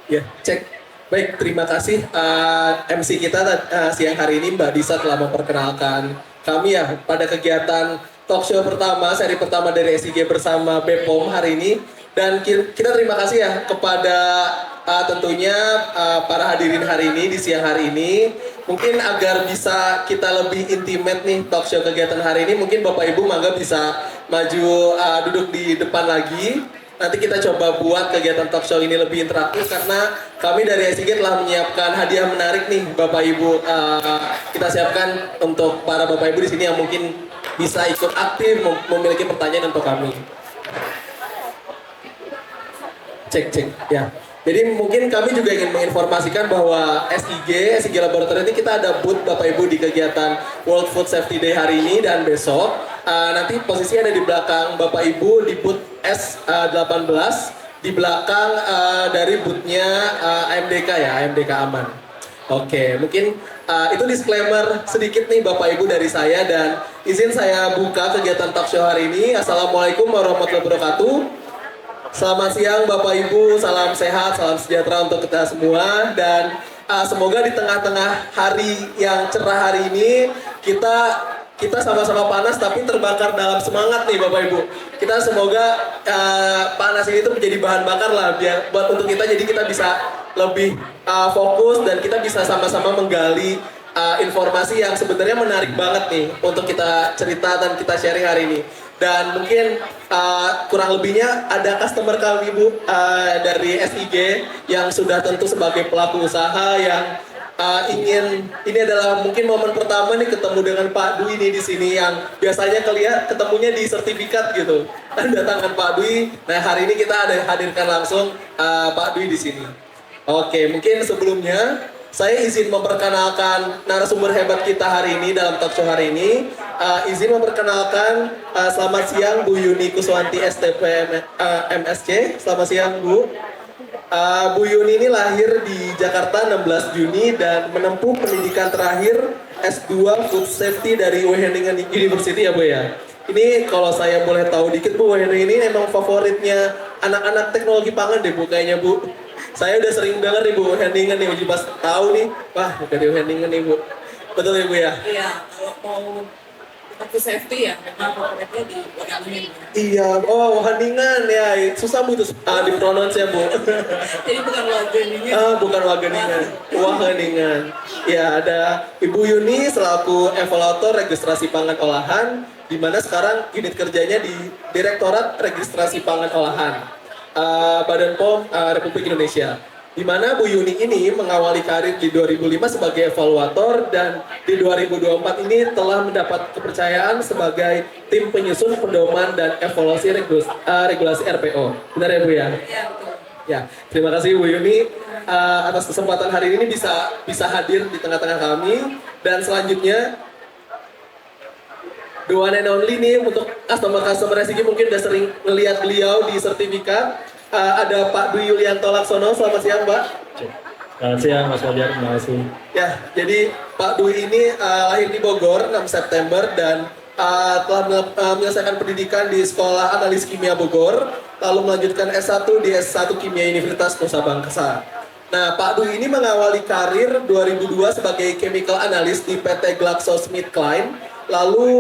Ya, cek. Baik, terima kasih MC kita siang hari ini Mbak Disa telah memperkenalkan kami ya pada kegiatan talk show pertama, seri pertama dari SIG bersama BPOM hari ini. Dan kita terima kasih ya kepada tentunya para hadirin hari ini di siang hari ini. Mungkin agar bisa kita lebih intimate nih talk show kegiatan hari ini, mungkin Bapak Ibu mangga bisa maju duduk di depan lagi. Nanti kita coba buat kegiatan talk show ini lebih interaktif karena kami dari SIG telah menyiapkan hadiah menarik nih Bapak Ibu. Kita siapkan untuk para Bapak Ibu di sini yang mungkin bisa ikut aktif memiliki pertanyaan untuk kami. Cek ya. Jadi mungkin kami juga ingin menginformasikan bahwa SIG Laboratory ini kita ada booth Bapak Ibu di kegiatan World Food Safety Day hari ini dan besok. Nanti posisinya ada di belakang Bapak Ibu di booth S18 di belakang dari boothnya AMDK ya, AMDK Aman. Oke, mungkin itu disclaimer sedikit nih Bapak Ibu dari saya dan izin saya buka kegiatan talk show hari ini. Assalamualaikum warahmatullahi wabarakatuh. Selamat siang Bapak Ibu, salam sehat, salam sejahtera untuk kita semua dan semoga di tengah-tengah hari yang cerah hari ini kita sama-sama panas tapi terbakar dalam semangat nih Bapak Ibu. Kita semoga panas ini itu menjadi bahan bakar lah biar buat untuk kita jadi kita bisa lebih fokus dan kita bisa sama-sama menggali informasi yang sebenarnya menarik banget nih untuk kita cerita dan kita sharing hari ini. Dan mungkin kurang lebihnya ada customer kami Bu dari SIG yang sudah tentu sebagai pelaku usaha yang ini adalah mungkin momen pertama nih ketemu dengan Pak Dwi nih di sini yang biasanya ketemunya di sertifikat gitu. Datangan Pak Dwi. Nah, hari ini kita ada hadirkan langsung Pak Dwi di sini. Oke, mungkin sebelumnya saya izin memperkenalkan narasumber hebat kita hari ini dalam talk show hari ini. Izin memperkenalkan selamat siang Bu Yuni Kuswanti STP MSC. Selamat siang Bu. Bu Yuni ini lahir di Jakarta 16 Juni dan menempuh pendidikan terakhir S2 Food Safety dari Wageningen University ya Bu ya. Ini kalau saya boleh tahu dikit Bu, Wageningen ini emang favoritnya anak-anak teknologi pangan deh Bu kayaknya Bu. Saya udah sering dengar nih Bu, Wageningen nih, pas tahu nih, wah dari Wageningen nih Bu. Betul ya Bu ya? Iya, kalau mau food safety ya memang favoritnya di Wageningen. Iya, oh Wageningen ya, susah Bu itu dipronounce ya Bu. Jadi bukan Wageningen. Bukan Wageningen, Wageningen. Ya ada Ibu Yuni selaku evaluator registrasi pangan olahan, di mana sekarang unit kerjanya di Direktorat Registrasi Pangan Olahan. Badan POM Republik Indonesia. Di mana Bu Yuni ini mengawali karir di 2005 sebagai evaluator dan di 2024 ini telah mendapat kepercayaan sebagai tim penyusun pedoman dan evaluasi regulasi RPO. Benar ya Bu ya? Iya, betul. Ya, terima kasih Bu Yuni atas kesempatan hari ini bisa hadir di tengah-tengah kami dan selanjutnya the one and only nih untuk customer SIG mungkin udah sering melihat beliau di sertifikat. Ada Pak Dwi Yulianto Laksono, selamat siang Pak. Selamat siang Mas Fajar, terima kasih. Ya, jadi Pak Dwi ini lahir di Bogor 6 September dan telah menyelesaikan pendidikan di Sekolah Analis Kimia Bogor, lalu melanjutkan S1 di S1 Kimia Universitas Nusa Bangsa. Nah, Pak Dwi ini mengawali karir 2002 sebagai chemical analyst di PT GlaxoSmithKline, lalu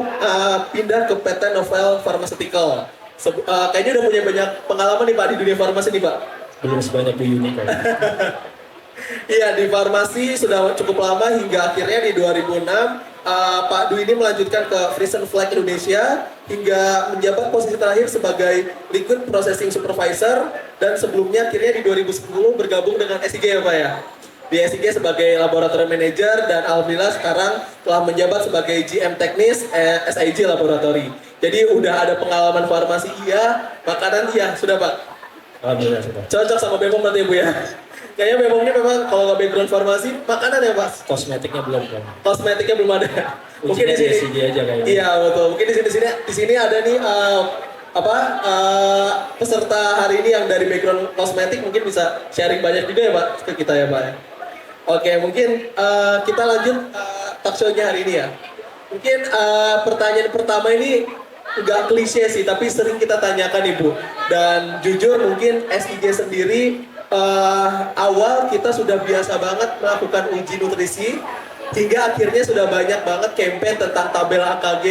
pindah ke PT Novel Pharmaceutical. Kayaknya udah punya banyak pengalaman nih Pak di dunia farmasi nih Pak. Belum sebanyak Bu Yuni kayaknya. Iya, di farmasi sudah cukup lama hingga akhirnya di 2006 Pak Dwi ini melanjutkan ke Frisian Flag Indonesia hingga menjabat posisi terakhir sebagai Liquid Processing Supervisor dan sebelumnya akhirnya di 2010 bergabung dengan SIG ya Pak ya. Di SIG sebagai Laboratory Manager dan alhamdulillah sekarang telah menjabat sebagai GM Teknis SIG Laboratory. Jadi udah ada pengalaman farmasi iya, makanan iya, sudah Pak? Alhamdulillah sudah. Cocok sama BPOM nanti Bu ya? Kayaknya BPOM-nya memang kalau nggak background farmasi, makanan ya Mas? Kosmetiknya belum kan? Kosmetiknya belum ada. Mungkin di sini. SIG aja kayaknya. Iya betul. Mungkin di sini ada nih peserta hari ini yang dari background kosmetik mungkin bisa sharing banyak juga ya Pak ke kita ya Pak. Oke, mungkin kita lanjut talk show-nya hari ini ya. Mungkin pertanyaan pertama ini nggak klise sih, tapi sering kita tanyakan Ibu. Dan jujur mungkin SIG sendiri awal kita sudah biasa banget melakukan uji nutrisi, hingga akhirnya sudah banyak banget campaign tentang tabel AKG,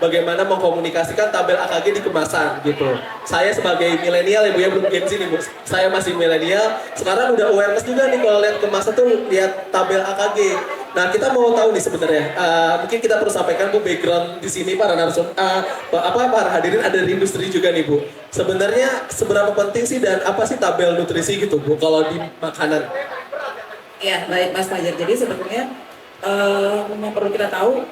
bagaimana mengkomunikasikan tabel AKG di kemasan gitu. Saya sebagai milenial ya Bu ya, belum Gen Z nih Bu, saya masih milenial, sekarang udah awareness juga nih kalau lihat kemasan tuh lihat tabel AKG. Nah kita mau tahu nih sebenarnya, mungkin kita perlu sampaikan Bu background di sini para narsum, para hadirin ada dari industri juga nih Bu. Sebenarnya seberapa penting sih dan apa sih tabel nutrisi gitu Bu kalau di makanan? Ya, baik Mas Fajar. Jadi sebetulnya yang perlu kita tahu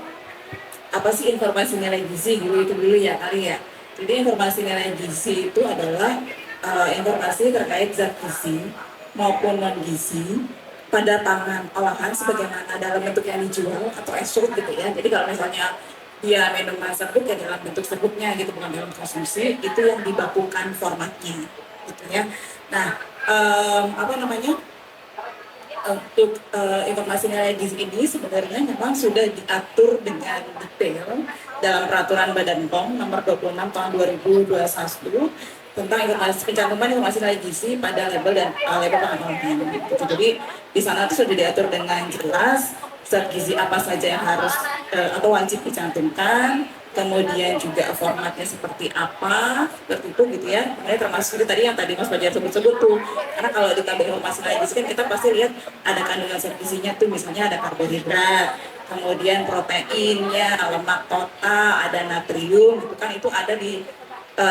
apa sih informasi nilai gizi dulu itu dulu ya kali ya. Jadi informasi nilai gizi itu adalah informasi terkait zat gizi maupun non gizi pada pangan olahan sebagaimana dalam bentuk yang dijual atau esrut gitu ya. Jadi kalau misalnya dia minuman serbuk ya dalam bentuk serbuknya gitu, bukan dalam konsumsi, itu yang dibakukan formatnya gitu ya. Nah, apa namanya? Untuk informasi nilai gizi ini sebenarnya memang sudah diatur dengan detail dalam peraturan Badan POM nomor 26 tahun 2021 tentang pencantuman informasi nilai gizi pada label dan label pangan olahan. Gitu. Jadi di sana itu sudah diatur dengan jelas zat gizi apa saja yang harus atau wajib dicantumkan, kemudian juga formatnya seperti apa, seperti itu gitu ya. Kemudian termasuk itu tadi yang tadi Mas Fajar sebut-sebut tuh, karena kalau di tabel informasi nilai gizi kan kita pasti lihat ada kandungan zat gizinya tuh, misalnya ada karbohidrat, kemudian proteinnya, lemak total, ada natrium, gitu kan itu ada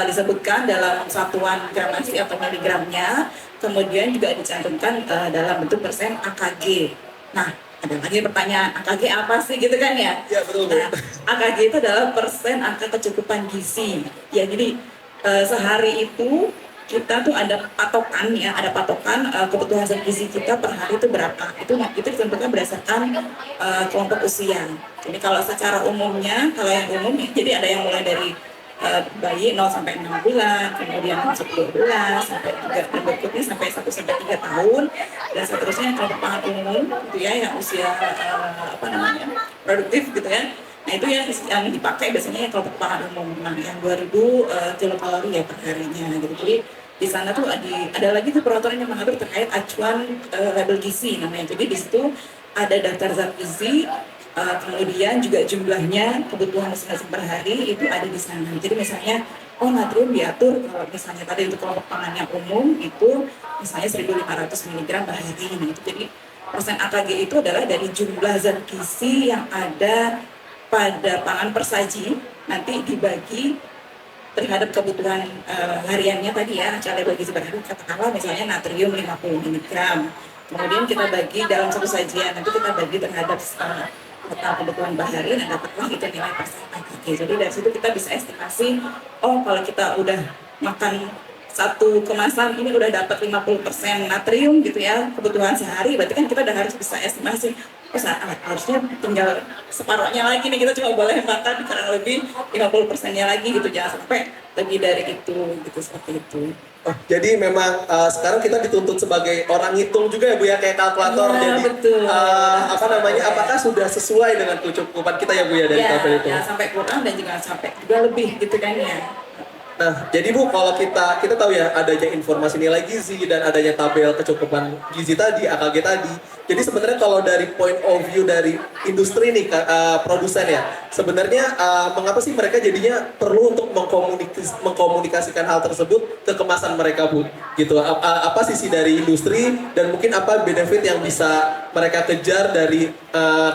disebutkan dalam satuan gram nasi atau miligramnya, kemudian juga dicantumkan dalam bentuk persen AKG. Nah, ada lagi pertanyaan, AKG apa sih gitu kan ya? Ya betul. Nah, AKG itu adalah persen angka kecukupan gizi. Ya jadi sehari itu kita tuh ada patokan ya, ada patokan kebutuhan zat gizi kita per hari itu berapa. Itu ditentukan berdasarkan kelompok usia. Jadi kalau secara umumnya, kalau yang umum, jadi ada yang mulai dari bayi 0 sampai 6 bulan, kemudian masuk 2 bulan, sampai 3, dan berikutnya sampai 1 sampai 3 tahun, dan seterusnya yang kelompok pangan umum, gitu ya, yang usia produktif gitu ya. Nah itu yang dipakai biasanya yang kelompok pangan umum, yang 2000 kilokalori ya per harinya gitu. Jadi di sana tuh ada lagi tuh peraturan yang mengatur terkait acuan label gizi namanya. Jadi di situ ada daftar zat gizi, kemudian juga jumlahnya kebutuhan masing-masing per hari itu ada di sana. Jadi misalnya, natrium diatur kalau misalnya tadi untuk kelompok pangan yang umum itu misalnya 1.500 mg per hari. Nah, itu jadi persen AKG itu adalah dari jumlah zat gizi yang ada pada pangan persaji nanti dibagi terhadap kebutuhan hariannya tadi ya, acuan label gizi per hari, katakanlah misalnya natrium 50 mg. Kemudian kita bagi dalam satu sajian, nanti kita bagi terhadap total kebutuhan bahari, dan dapatlah itu nilai persen AKG. Jadi dari situ kita bisa estimasi, kalau kita udah makan satu kemasan ini udah dapat 50% natrium gitu ya, kebutuhan sehari, berarti kan kita udah harus bisa estimasi, harusnya tinggal separuhnya lagi nih, kita cuma boleh makan kurang lebih 50%-nya lagi gitu, jangan sampai lebih dari itu gitu, seperti itu. Jadi memang sekarang kita dituntut sebagai orang hitung juga ya Bu ya, kayak kalkulator. Ya, jadi betul. Apakah sudah sesuai dengan kecukupan kita ya Bu ya dari tabel itu? Ya, sampai kurang dan juga sampai juga lebih gitu kan ya. Nah, jadi Bu, kalau kita tahu ya adanya informasi nilai gizi dan adanya tabel kecukupan gizi tadi, AKG tadi. Jadi sebenarnya kalau dari point of view dari industri nih, produsen ya, sebenarnya mengapa sih mereka jadinya perlu untuk mengkomunikasikan hal tersebut ke kemasan mereka Bu? Gitu. Apa sisi dari industri dan mungkin apa benefit yang bisa mereka kejar dari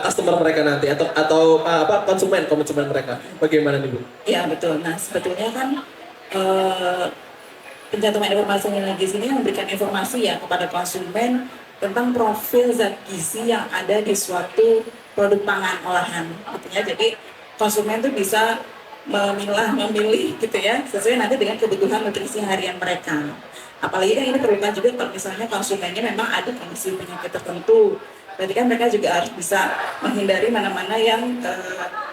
customer mereka nanti atau konsumen mereka? Bagaimana nih Bu? Ya betul. Nah sebetulnya kan pencantuman informasi nilai gizi ini memberikan informasi ya kepada konsumen tentang profil zat gizi yang ada di suatu produk pangan olahan gitu ya. Jadi konsumen tuh bisa memilih gitu ya sesuai nanti dengan kebutuhan nutrisi harian mereka. Apalagi kan ini perlukan juga kalau misalnya konsumennya memang ada kondisi penyakit tertentu, berarti kan mereka juga harus bisa menghindari mana-mana yang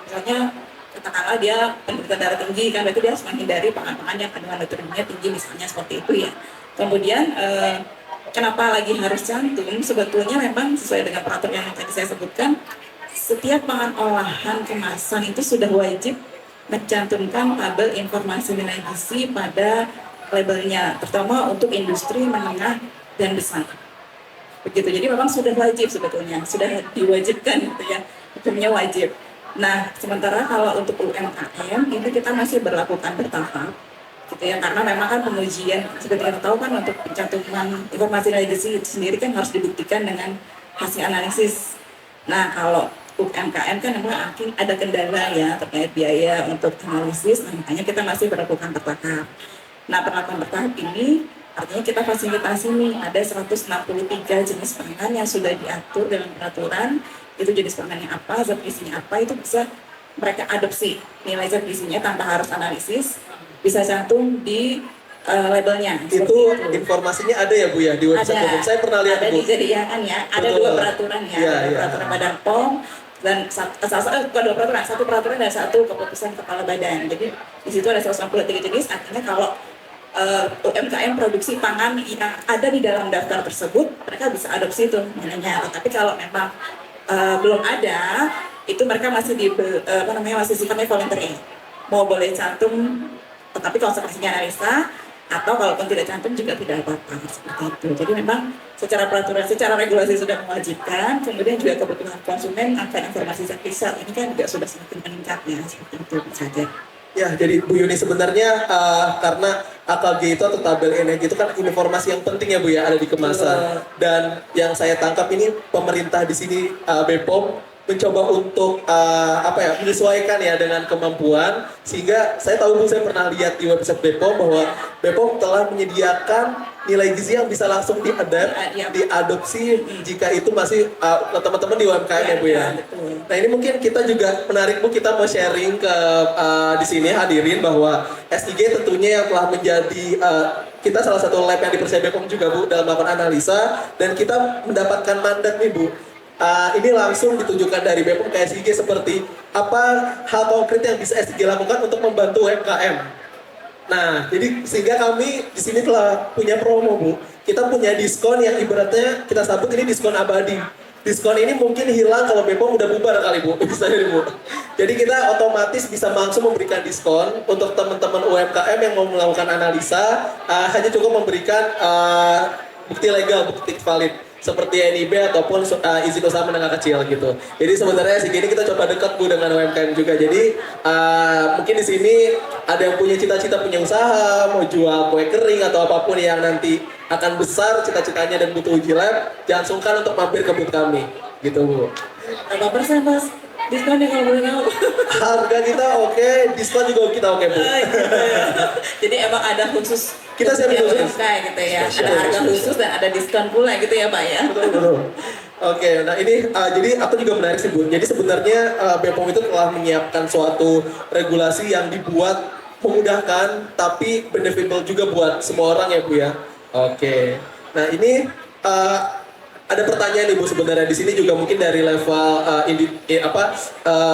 misalnya katakanlah dia penderita darah tinggi kan, berarti dia harus menghindari pangan-pangan yang kandungan nutriennya tinggi misalnya, seperti itu ya. Kemudian kenapa lagi harus cantum? Sebetulnya memang sesuai dengan peraturan yang tadi saya sebutkan, setiap pangan olahan kemasan itu sudah wajib mencantumkan tabel informasi nilai gizi pada labelnya, terutama untuk industri menengah dan besar. Begitu, jadi memang sudah wajib sebetulnya, sudah diwajibkan gitu ya, hukumnya wajib. Nah, sementara kalau untuk UMKM ini kita masih berlakukan bertahap, gitu ya, karena memang kan pengujian seperti kita tahu kan untuk pencantuman informasi nilai gizi itu sendiri kan harus dibuktikan dengan hasil analisis. Nah, kalau UMKM kan memang ada kendala ya terkait biaya untuk analisis, nah, makanya kita masih berlakukan bertahap. Nah, perlakuan bertahap ini artinya kita fasilitasi nih, ada 163 jenis pangan yang sudah diatur dalam peraturan, itu jenis pangannya apa, zat gizinya apa, itu bisa mereka adopsi nilai zat gizinya tanpa harus analisis, bisa cantum di labelnya. Itu informasinya ada ya Bu ya di website ada, umum. Saya pernah lihat ada Bu. di Jadian ya, ada Betul. dua peraturan ya, Iya, ada iya. peraturan Badan POM dan bukan dua peraturan, satu peraturan dan satu keputusan kepala badan. Jadi di situ ada 163 jenis, artinya kalau UMKM produksi pangan yang ada di dalam daftar tersebut, mereka bisa adopsi itu namanya. Tapi kalau memang belum ada, itu mereka masih masih sifatnya voluntary. Mau boleh cantum, tetapi konsekuensinya analisa, atau kalaupun tidak cantum juga tidak apa-apa seperti itu. Jadi memang secara peraturan, secara regulasi sudah mewajibkan, kemudian juga kebutuhan konsumen akan informasi zat gizi ini kan juga sudah semakin meningkat ya, seperti itu saja. Ya, jadi Bu Yuni sebenarnya karena AKG itu atau tabel energi itu kan informasi yang penting ya Bu ya, ada di kemasan. Dan yang saya tangkap ini pemerintah di sini BPOM mencoba untuk menyesuaikan ya dengan kemampuan, sehingga saya tahu Bu, saya pernah lihat di website BPOM bahwa BPOM telah menyediakan nilai gizi yang bisa langsung diadopsi jika itu masih teman-teman di UMKM ya Bu ya. Nah, ini mungkin kita juga menarik Bu, kita mau sharing ke di sini hadirin bahwa SIG tentunya yang telah menjadi kita salah satu lab yang dipercaya BPOM juga Bu dalam melakukan analisa, dan kita mendapatkan mandat nih Bu. Ini langsung ditujukan dari BPOM ke SIG seperti apa hal konkret yang bisa SIG lakukan untuk membantu UMKM. Nah, jadi sehingga kami di sini telah punya promo Bu. Kita punya diskon yang ibaratnya kita sebut ini diskon abadi. Diskon ini mungkin hilang kalau BPOM udah bubar kali Bu, bisa jadi Bu. Jadi kita otomatis bisa langsung memberikan diskon untuk teman-teman UMKM yang mau melakukan analisa, hanya cukup memberikan bukti legal, bukti valid seperti NIB ataupun izin usaha menengah kecil gitu. Jadi sebenarnya segini kita coba dekat Bu dengan UMKM juga. Jadi mungkin di sini ada yang punya cita-cita punya usaha, mau jual kue kering atau apapun yang nanti akan besar cita-citanya dan butuh uji lab, jangan sungkan untuk mampir ke booth kami. Gitu Bu. Berapa persen Mas? Diskon nih kalau boleh tahu. Harga kita oke, diskon juga kita oke Bu. Gitu ya. Jadi emang ada khusus Kita siapin yang khusus. UMKM gitu ya. Ada harga khusus dan ada diskon pula gitu ya Pak ya. Betul. Oke, nah ini jadi aku juga menarik sih Bu. Jadi sebenarnya BPOM itu telah menyiapkan suatu regulasi yang dibuat memudahkan tapi benefitable juga buat semua orang ya Bu ya. Oke. Nah ini ada pertanyaan nih Bu sebenarnya di sini juga mungkin dari level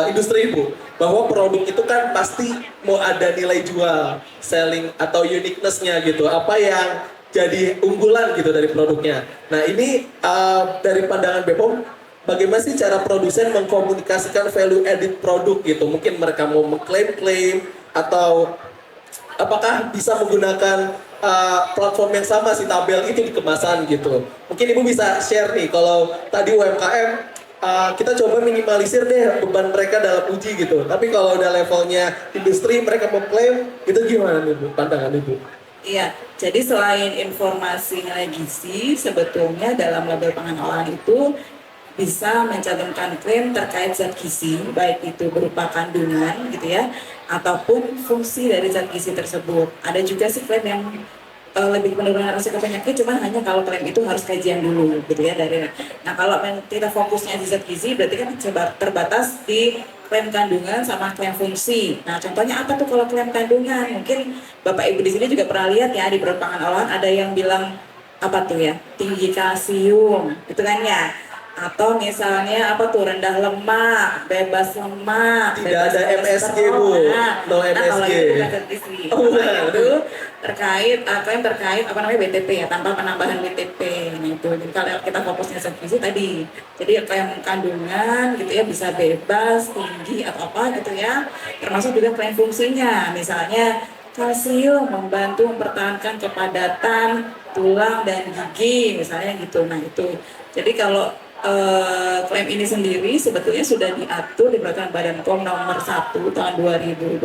industri Bu, bahwa produk itu kan pasti mau ada nilai jual, selling atau uniqueness-nya gitu. Apa yang jadi unggulan gitu dari produknya. Nah ini dari pandangan BPOM, bagaimana sih cara produsen mengkomunikasikan value added produk gitu? Mungkin mereka mau mengklaim-klaim atau apakah bisa menggunakan platform yang sama si tabel itu di kemasan gitu. Mungkin Ibu bisa share nih, kalau tadi UMKM kita coba minimalisir deh beban mereka dalam uji gitu. Tapi kalau udah levelnya industri mereka mengklaim, itu gimana nih Bu, pandangan Ibu? Iya, jadi selain informasi nilai gizi, sebetulnya dalam label pangan olahan itu bisa mencantumkan klaim terkait zat gizi, baik itu berupa kandungan gitu ya, ataupun fungsi dari zat gizi tersebut. Ada juga sih klaim yang lebih penurunan resiko penyakit, cuman hanya kalau klaim itu harus kajian dulu gitu ya dari. Nah kalau kita fokusnya di zat gizi, berarti kan terbatas di klaim kandungan sama klaim fungsi. Nah contohnya apa tuh kalau klaim kandungan? Mungkin Bapak Ibu di sini juga pernah lihat ya di perpangan olahan ada yang bilang apa tuh ya, tinggi kalsium, gitu kan ya. Atau misalnya apa tuh, rendah lemak, bebas lemak, Tidak bebas ada MSG Bu, no Nah kalau MSG. itu bukan zat gizi, itu terkait yang terkait BTP ya, tanpa penambahan BTP. Nah itu, jadi kalau kita fokusnya zat gizi tadi, jadi klaim kandungan gitu ya bisa bebas, tinggi atau apa gitu ya, termasuk juga klaim fungsinya, misalnya kalsium membantu mempertahankan kepadatan tulang dan gigi misalnya gitu. Nah itu. Jadi kalau klaim ini sendiri sebetulnya sudah diatur di Peraturan Badan POM nomor 1 tahun 2022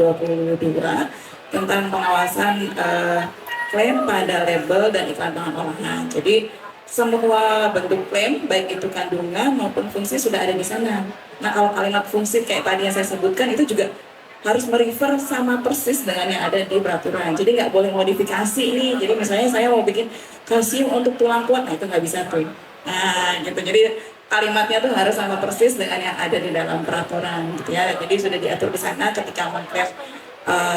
tentang pengawasan klaim pada label dan iklan pangan olahan. Jadi semua bentuk klaim baik itu kandungan maupun fungsi sudah ada di sana. Nah kalau kalimat fungsi kayak tadi yang saya sebutkan itu juga harus merefer sama persis dengan yang ada di peraturan. Jadi nggak boleh modifikasi nih. Jadi misalnya saya mau bikin kalsium untuk tulang kuat, nah itu nggak bisa tuh. Nah gitu. Jadi kalimatnya tuh harus sama persis dengan yang ada di dalam peraturan gitu ya. Jadi sudah diatur di sana ketika mengklaim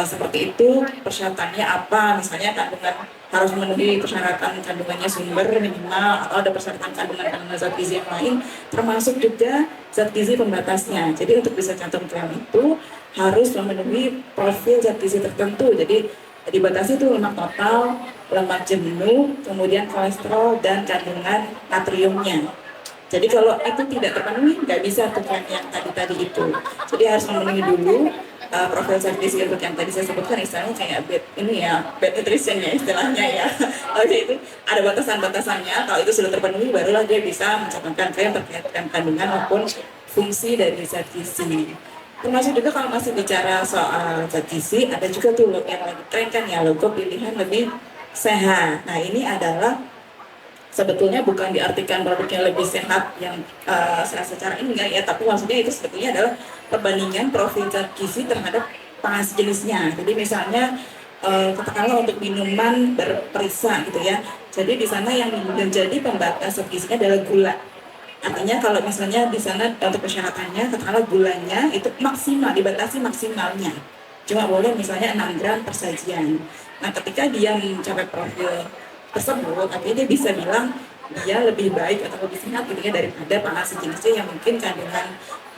seperti itu persyaratannya apa, misalnya kandungan harus memenuhi persyaratan kandungannya sumber minimal atau ada persyaratan kandungan zat gizi yang lain termasuk juga zat gizi pembatasnya. Jadi untuk bisa cantum klaim itu harus memenuhi profil zat gizi tertentu. Jadi dibatasi itu lemak total, lemak jenuh, kemudian kolesterol dan kandungan natriumnya. Jadi kalau itu tidak terpenuhi, nggak bisa tuh klaim yang tadi itu. Jadi harus memenuhi dulu profil zat gizi untuk yang tadi saya sebutkan, istilahnya kayak bad nutrition ya istilahnya ya. Oke, itu ada batasan-batasannya. Kalau itu sudah terpenuhi, barulah dia bisa mencantumkan klaim terkait dengan kandungan maupun fungsi dari zat gizi. Termasuk juga kalau masih bicara soal zat gizi, ada juga tuh yang lagi tren kan ya, logo pilihan lebih sehat. Nah ini adalah sebetulnya bukan diartikan produknya lebih sehat yang secara ini enggak ya, tapi maksudnya itu sebetulnya adalah perbandingan profil zat gizi terhadap pangan sejenisnya. Jadi misalnya katakanlah untuk minuman berperisa gitu ya. Jadi di sana yang menjadi pembatas zat gizinya adalah gula. Artinya kalau misalnya di sana untuk persyaratannya katakanlah gulanya itu maksimal, dibatasi maksimalnya. Cuma boleh misalnya 6 gram per sajian. Nah ketika dia mencapai profil tersebut, artinya dia bisa bilang dia lebih baik atau lebih sehat gitu ya daripada pangan sejenisnya yang mungkin kandungan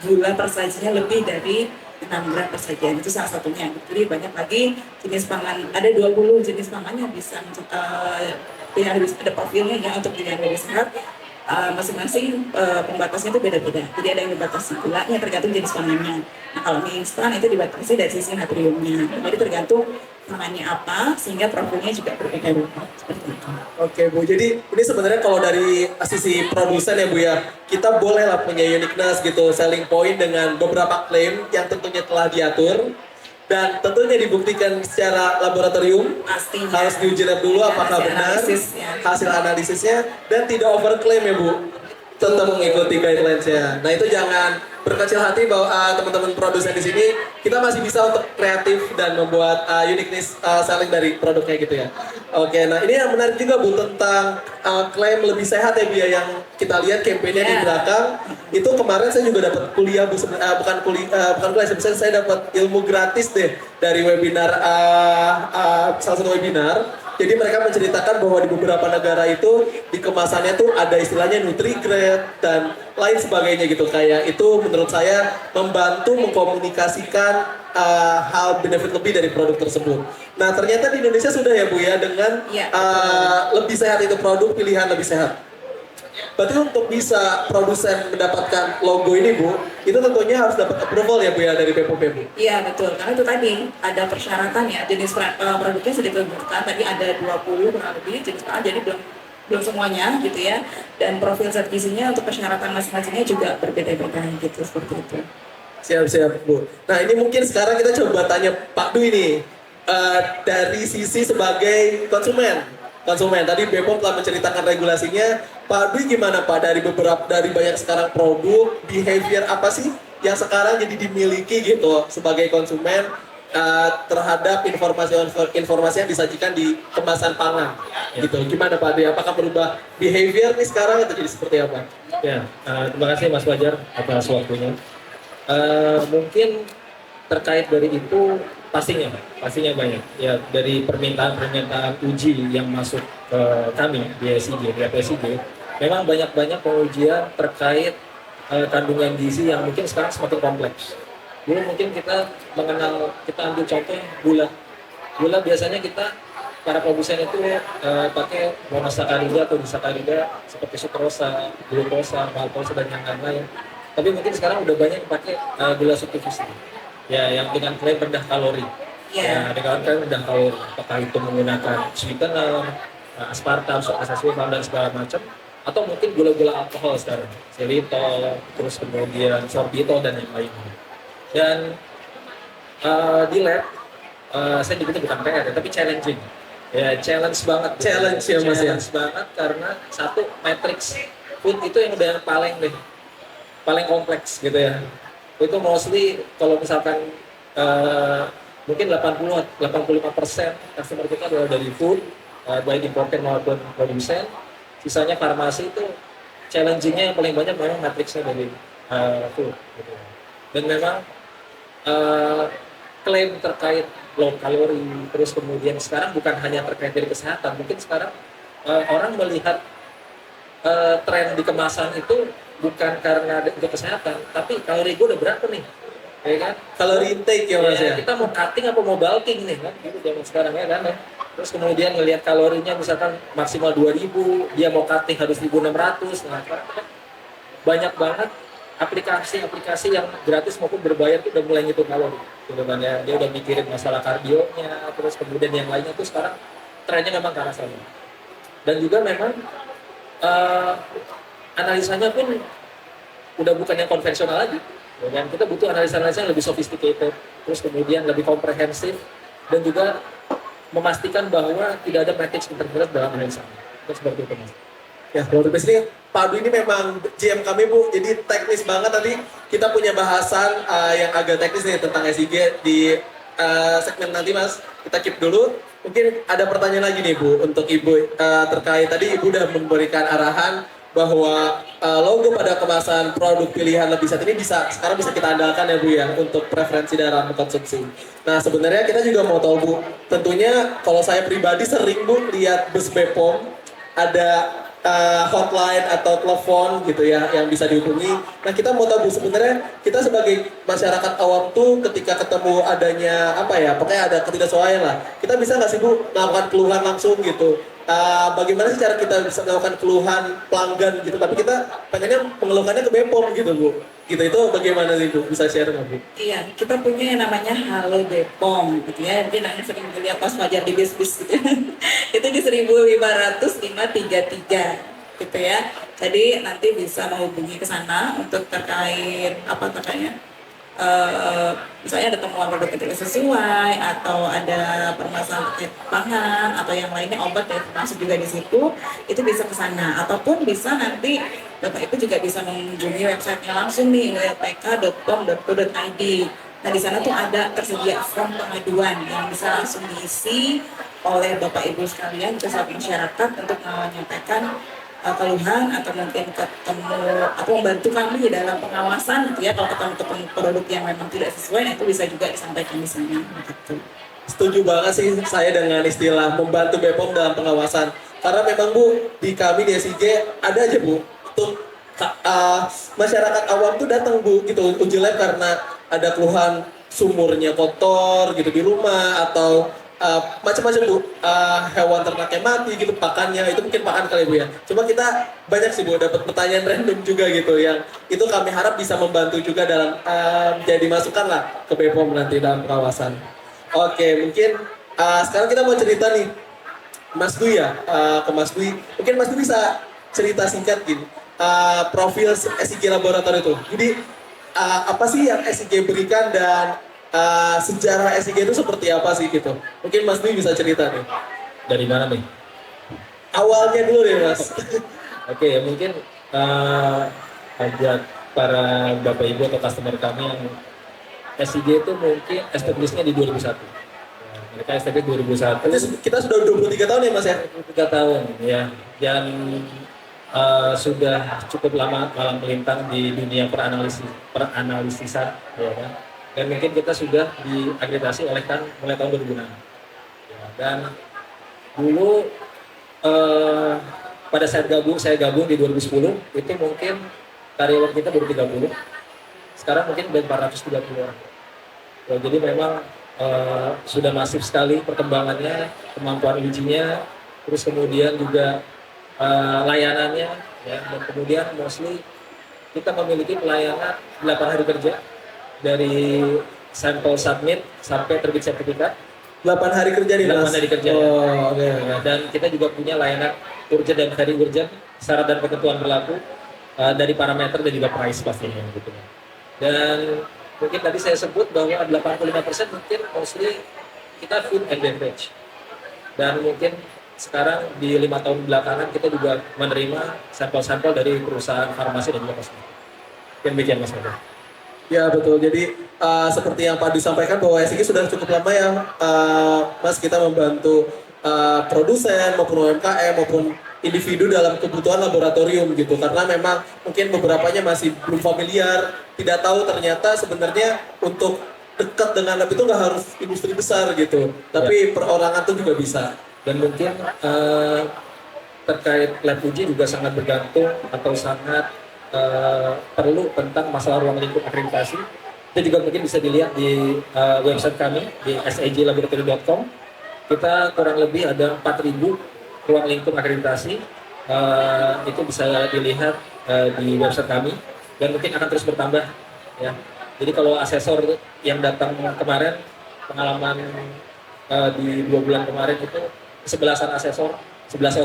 gula persajiannya lebih dari 6 gram per sajian. Itu salah satunya. Jadi banyak lagi jenis pangan, ada 20 jenis pangan yang bisa yang ada profilnya ya untuk yang lebih sehat. Masing-masing pembatasnya itu beda-beda. Jadi ada yang dibatasi gulanya tergantung jenis pangannya. Nah kalau mie instan itu dibatasi dari sisi natriumnya. Jadi tergantung pangannya apa sehingga profilnya juga berbeda-beda. Seperti itu. Oke Bu, jadi ini sebenarnya kalau dari sisi produsen ya Bu ya, kita boleh lah punya uniqueness gitu, selling point dengan beberapa klaim yang tentunya telah diatur dan tentunya dibuktikan secara laboratorium. Pastinya. Harus diuji lab dulu Ya, apakah hasil benar analisisnya. hasil analisisnya dan tidak overclaim ya Bu, tetap mengikuti guidelines-nya. Nah itu jangan berkecil hati bahwa teman-teman produsen di sini kita masih bisa untuk kreatif dan membuat uniqueness selling dari produknya gitu ya. Oke, nah ini yang menarik juga Bu tentang klaim lebih sehat ya Bu ya, yang kita lihat kampanye di belakang. Itu kemarin saya juga dapat kuliah Bu, bukan kuliah sebenarnya saya dapat ilmu gratis deh dari webinar salah satu webinar. Jadi mereka menceritakan bahwa di beberapa negara itu di kemasannya tuh ada istilahnya nutri-grade dan lain sebagainya gitu. Kayak itu menurut saya membantu mengkomunikasikan hal benefit lebih dari produk tersebut. Nah ternyata di Indonesia sudah ya Bu ya dengan lebih sehat itu produk pilihan lebih sehat. Berarti untuk bisa produsen mendapatkan logo ini Bu, itu tentunya harus dapat approval ya Bu ya dari BPOM Bu? Iya betul, karena itu tadi ada persyaratan ya, jenis produknya sudah disebutkan tadi ada 20 kurang lebih jenis pangan, jadi belum semuanya gitu ya. Dan profil zat gizinya untuk persyaratan masing-masingnya juga berbeda-beda gitu, seperti itu. Siap Bu. Nah ini mungkin sekarang kita coba tanya Pak Dwi nih, dari sisi sebagai konsumen tadi BPOM telah menceritakan regulasinya. Pak Dwi gimana Pak, dari banyak sekarang produk, behavior apa sih yang sekarang jadi dimiliki gitu sebagai konsumen terhadap informasi yang disajikan di kemasan pangan gitu. Gimana Pak Dwi, apakah berubah behavior nih sekarang atau jadi seperti apa? Ya, terima kasih Mas Fajar atas waktunya. Mungkin terkait dari itu pastinya banyak ya, dari permintaan uji yang masuk ke kami di SIG, di SIG memang banyak pengujian terkait kandungan gizi yang mungkin sekarang semakin kompleks. Dulu mungkin kita ambil contoh gula biasanya kita para produsen itu pakai monosakarida atau disakarida seperti sukrosa, glukosa, maltosa dan yang lain-lain. Tapi mungkin sekarang udah banyak pakai gula substitusi. Ya, yang dengan klaim rendah kalori. Ya, dengan klaim rendah kalori. Apakah itu menggunakan sweetener, aspartam, aspartam dan segala macam, atau mungkin gula-gula alkohol sekarang, xylitol, terus kemudian sorbitol dan yang lainnya. Dan di lab saya nyebutnya bukan PR ya, tapi challenging. Ya challenge banget. Challenge ya, Mas, ya? Challenge banget karena satu matrix food itu yang udah yang paling kompleks gitu ya. Itu mostly kalau misalkan mungkin 85% customer kita adalah dari food, baik importer maupun produsen. Sisanya farmasi itu challengingnya yang paling banyak memang matriksnya dari food gitu. Dan memang klaim terkait low kalori, terus kemudian sekarang bukan hanya terkait dari kesehatan, mungkin sekarang orang melihat tren di kemasan itu bukan karena untuk kesehatan, tapi kalori gue udah berapa nih, ya kan? Kalori intake ya, Mas, ya? Kita mau cutting apa mau bulking nih kan, gitu zaman sekarang ya kan. Terus kemudian ngelihat kalorinya misalkan maksimal 2000, dia mau cutting harus 1600, nah sekarang kan banyak banget aplikasi-aplikasi yang gratis maupun berbayar itu udah mulai ngitung kalori gitu kan ya. Dia udah mikirin masalah kardionya, terus kemudian yang lainnya tuh sekarang trennya memang ke arah sana. Dan juga memang analisanya pun udah bukan yang konvensional lagi ya kan. Kita butuh analisa-analisa yang lebih sophisticated, terus kemudian lebih komprehensif, dan juga memastikan bahwa tidak ada matrix interference dalam analisa. Itu seperti itu, Mas. Ya, luar biasa nih. Pak Adu ini memang GM kami, Bu. Jadi teknis banget tadi. Kita punya bahasan yang agak teknis nih tentang SIG di segmen nanti, Mas. Kita keep dulu. Mungkin ada pertanyaan lagi nih, Bu, untuk Ibu terkait tadi Ibu udah memberikan arahan bahwa logo pada kemasan produk pilihan lebih saat ini sekarang bisa kita andalkan ya, Bu, ya, untuk preferensi dalam konsumsi. Nah, sebenarnya kita juga mau tahu, Bu, tentunya kalau saya pribadi sering, Bu, lihat bus Bepom ada hotline atau telepon gitu ya yang bisa dihubungi. Nah, kita mau tahu, Bu, sebenarnya kita sebagai masyarakat awam tuh ketika ketemu adanya apa ya, pokoknya ada ketidaksesuaian lah, kita bisa nggak sih, Bu, melakukan keluhan langsung gitu? Bagaimana sih cara kita bisa melakukan keluhan pelanggan gitu, tapi kita pengennya mengeluhkannya ke Bepom gitu, Bu, gitu. Itu bagaimana sih, Bu, bisa share nggak, Bu? Iya, kita punya yang namanya Halo Bepom gitu ya. Mungkin nanti sering dilihat pas Fajar di bis-bis gitu. Itu di 15533 gitu ya. Jadi nanti bisa menghubungi ke sana untuk terkait apa terkait misalnya ada temuan produk yang tidak sesuai, atau ada permasalahan terkait pangan atau yang lainnya, obat ya termasuk juga di situ, itu bisa ke sana. Ataupun bisa nanti Bapak Ibu juga bisa mengunjungi websitenya langsung nih, wpk.com.go.id. Nah, di sana tuh ada tersedia form pengaduan yang bisa langsung diisi oleh Bapak Ibu sekalian, kita sebagai masyarakat, untuk menyampaikan keluhan atau mungkin ketemu atau membantu kami dalam pengawasan gitu ya. Kalau ketemu produk yang memang tidak sesuai, nah itu bisa juga disampaikan di sana gitu. Setuju banget sih saya dengan istilah membantu Bepom dalam pengawasan. Karena memang, Bu, di kami di SIG ada aja, Bu, tuh masyarakat awam tuh datang, Bu, gitu, uji lab karena ada keluhan sumurnya kotor gitu di rumah, atau macam-macam, Bu, hewan ternaknya mati gitu, pakannya itu mungkin pakan kali, Bu, ya. Cuma kita banyak sih, Bu, dapat pertanyaan random juga gitu, yang itu kami harap bisa membantu juga dalam jadi masukan lah ke Bepom nanti dalam pengawasan. Oke, mungkin sekarang kita mau cerita nih, Mas Dwi ya, ke Mas Dwi. Mungkin Mas Dwi bisa cerita singkat gini, profil SIG Laboratorium itu. Jadi apa sih yang SIG berikan, dan sejarah SIG itu seperti apa sih gitu? Mungkin Mas Dwi bisa cerita nih. Dari mana nih? Awalnya dulu deh, Mas. Oke, ya mungkin buat para Bapak Ibu atau customer kami yang SIG itu mungkin establishnya di 2001. Ya, mereka establish 2001. Berarti kita sudah 23 tahun ya, Mas, ya? 23 tahun ya. Dan sudah cukup lama malang melintang di dunia peranalisisan ya kan. Dan mungkin kita sudah diakreditasi oleh kan mulai tahun 2006. Ya, dan dulu pada saat saya gabung di 2010, itu mungkin karyawan kita baru 30. Sekarang mungkin udah 430 orang. Ya, jadi memang sudah masif sekali perkembangannya, kemampuan ujinya, terus kemudian juga layanannya, ya, dan kemudian mostly kita memiliki pelayanan 8 hari kerja dari sampel submit sampai terbit sertifikat. 8 hari kerja nih 8 Mas. hari kerja. Oh, oke. Nah, dan kita juga punya layanan urgent dan very urgent, syarat dan ketentuan berlaku dari parameter dan juga price pastinya gitu. Dan mungkin tadi saya sebut bahwa 85% mungkin mostly kita food and beverage. Dan mungkin sekarang di 5 tahun belakangan kita juga menerima sampel-sampel dari perusahaan farmasi dan juga kosmetik. Demikian Mas Mada. Ya betul, jadi seperti yang Pak Dwi sampaikan bahwa SIG sudah cukup lama ya Mas kita membantu produsen maupun UMKM maupun individu dalam kebutuhan laboratorium gitu karena memang mungkin beberapanya masih belum familiar, tidak tahu ternyata sebenarnya untuk dekat dengan lab itu nggak harus industri besar gitu, tapi perorangan tuh juga bisa. Dan mungkin terkait lab uji juga sangat bergantung atau sangat perlu tentang masalah ruang lingkup akreditasi. Itu juga mungkin bisa dilihat di website kami di sajlaboratory.com. Kita kurang lebih ada 4.000 ruang lingkup akreditasi. Itu bisa dilihat di website kami dan mungkin akan terus bertambah ya. Jadi kalau asesor yang datang kemarin pengalaman di 2 bulan kemarin itu 11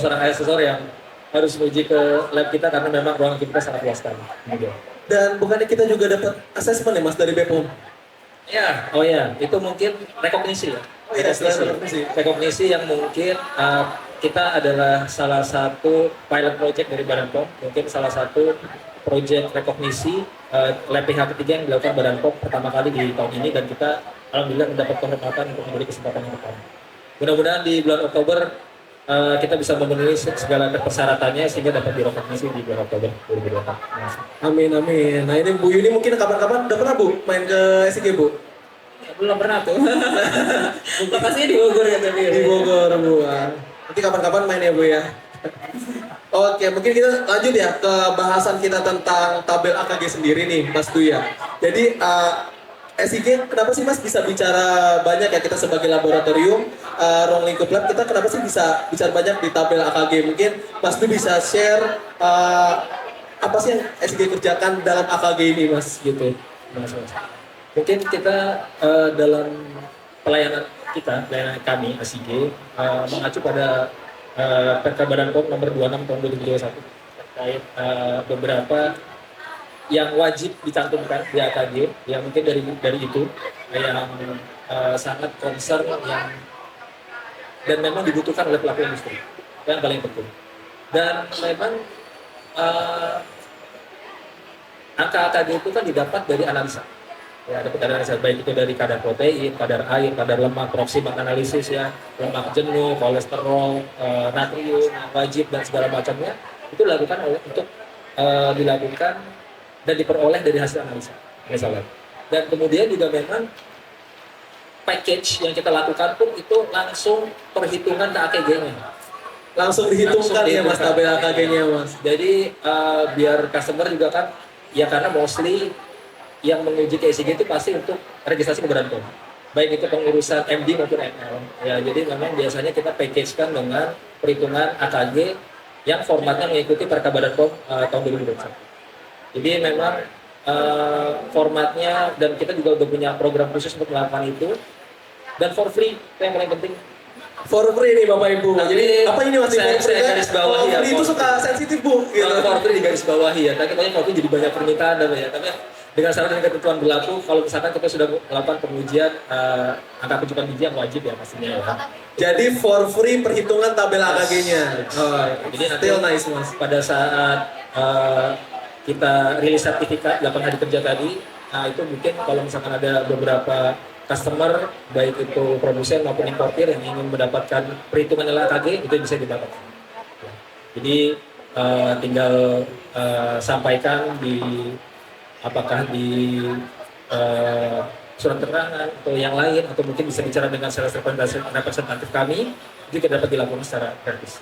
orang asesor yang harus menuju ke lab kita karena memang ruang kita sangat luas sekali. Dan bukannya kita juga dapat asesmen ya Mas dari BPOM? Ya, oh ya, itu mungkin rekognisi ya. Oh iya, rekognisi. Rekognisi yang mungkin kita adalah salah satu pilot project dari Badan POM, mungkin salah satu project rekognisi lab pihak ketiga yang dilakukan Badan POM pertama kali di tahun ini dan kita alhamdulillah mendapat kehormatan untuk memberi kesempatan yang pertama. Mudah-mudahan di bulan Oktober kita bisa memenuhi segala persyaratannya sehingga dapat direkognisi di bulan Oktober 2024. Amin amin. Nah ini Bu Yuni mungkin kapan-kapan udah pernah Bu main ke SIG Bu? Ya, belum pernah tuh. Lokasinya di Bogor ya tapi. Di Bogor Bu. Nanti kapan-kapan main ya Bu ya. Oke, mungkin kita lanjut ya ke bahasan kita tentang tabel AKG sendiri nih Mas Dwi ya. Jadi SIG kenapa sih Mas bisa bicara banyak ya kita sebagai laboratorium ruang lingkup lab kita kenapa sih bisa bicara banyak di tabel AKG? Mungkin Mas Dwi bisa share apa sih yang SIG kerjakan dalam AKG ini Mas gitu. Mungkin kita dalam pelayanan pelayanan kami SIG mengacu pada Perda Badan POM nomor 26 tahun 2021 terkait beberapa yang wajib dicantumkan di AKG, yang mungkin dari itu yang sangat concern yang dan memang dibutuhkan oleh pelaku industri yang paling penting. Dan memang angka AKG itu kan didapat dari analisa. Ya, dapat analisa baik itu dari kadar protein, kadar air, kadar lemak, proximal analisis ya, lemak jenuh, kolesterol, natrium, wajib dan segala macamnya itu dilakukan dilakukan dan diperoleh dari hasil analisa misalnya. Dan kemudian juga memang package yang kita lakukan pun itu langsung perhitungan ke AKG-nya. Langsung dihitungkan ya Mas tabel AKG-nya Mas. Jadi biar customer juga kan ya karena mostly yang menguji ke SIG itu pasti untuk registrasi ke Badan POM. Baik itu pengurusan MD maupun ML. Ya, jadi memang biasanya kita package-kan dengan perhitungan AKG yang formatnya mengikuti Perda Badan POM tahun 2021. Jadi memang formatnya dan kita juga udah punya program khusus untuk melakukan itu dan for free itu yang paling penting. For free nih Bapak Ibu. Nah, jadi apa ini Mas? Saya garis bawahi ya. Itu suka sensitif Bu. Gitu. For free di garis bawahi ya. Tapi banyak for free jadi banyak permintaan dan ya. Tapi dengan syarat dan ketentuan berlaku, kalau misalkan kita sudah melakukan pengujian angka penjualan biji yang wajib ya pastinya ya. Jadi for free perhitungan tabel AKG-nya. Oh, jadi nanti still nice Mas. Pada saat kita rilis sertifikat 8 hari kerja tadi, nah itu mungkin kalau misalkan ada beberapa customer baik itu produsen maupun importir yang ingin mendapatkan perhitungan nilai AKG itu bisa didapatkan. Jadi tinggal sampaikan di apakah di surat keterangan atau yang lain atau mungkin bisa bicara dengan sales representatif kami juga dapat dilakukan secara gratis.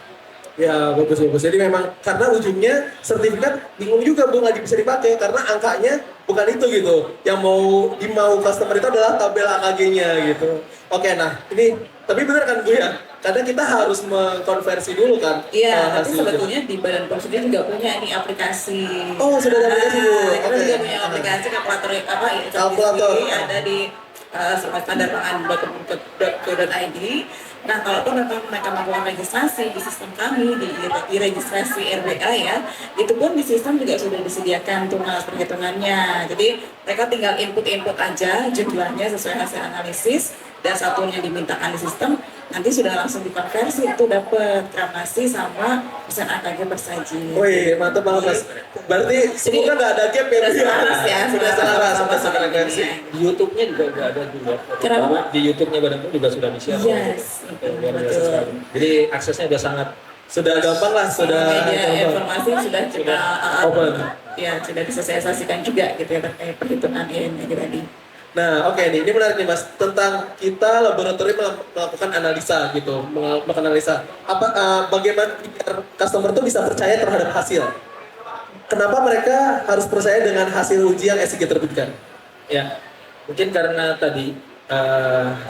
Ya bagus. Jadi memang karena ujungnya sertifikat bingung juga Bu nggak bisa dipakai karena angkanya bukan itu gitu. Yang mau customer itu adalah tabel AKG-nya gitu. Oke, nah ini tapi benar kan Bu ya? Kadang kita harus mengkonversi dulu kan. Iya, tapi sebetulnya di Badan POM sendiri juga punya ini aplikasi. Oh sudah ada aplikasi Bu. Kita juga punya aplikasi kalkulator Kalkulator. ada di standar pangan.co.id. Nah, kalaupun mereka melakukan registrasi di sistem kami di registrasi RBA ya, itu pun di sistem juga sudah disediakan tuh Mas perhitungannya. Jadi mereka tinggal input aja jumlahnya sesuai hasil analisis dan satunya dimintakan di sistem, nanti sudah langsung dikonversi itu dapat gramasi sama persen AKG per saji. Wih, mantap banget Mas. Berarti semoga nggak ada gap ya. Sudah selaras ya, Sudah selaras sampai sama-sama frekuensi. ini. Di YouTube-nya juga udah ada juga. Kenapa? Di YouTube-nya Badan POM juga sudah di-share. Yes, Luar biasa betul. sekali. Jadi aksesnya udah sangat Sudah gampang lah, sudah media gampang. informasi sudah kita Open. ya sudah disosialisasikan juga gitu ya terkait perhitungan ini tadi. Nah, oke nih, ini menarik nih Mas, tentang kita laboratorium melakukan analisa gitu, melakukan analisa. Bagaimana biar customer tuh bisa percaya terhadap hasil? Kenapa mereka harus percaya dengan hasil uji yang SIG terbitkan? ya mungkin karena tadi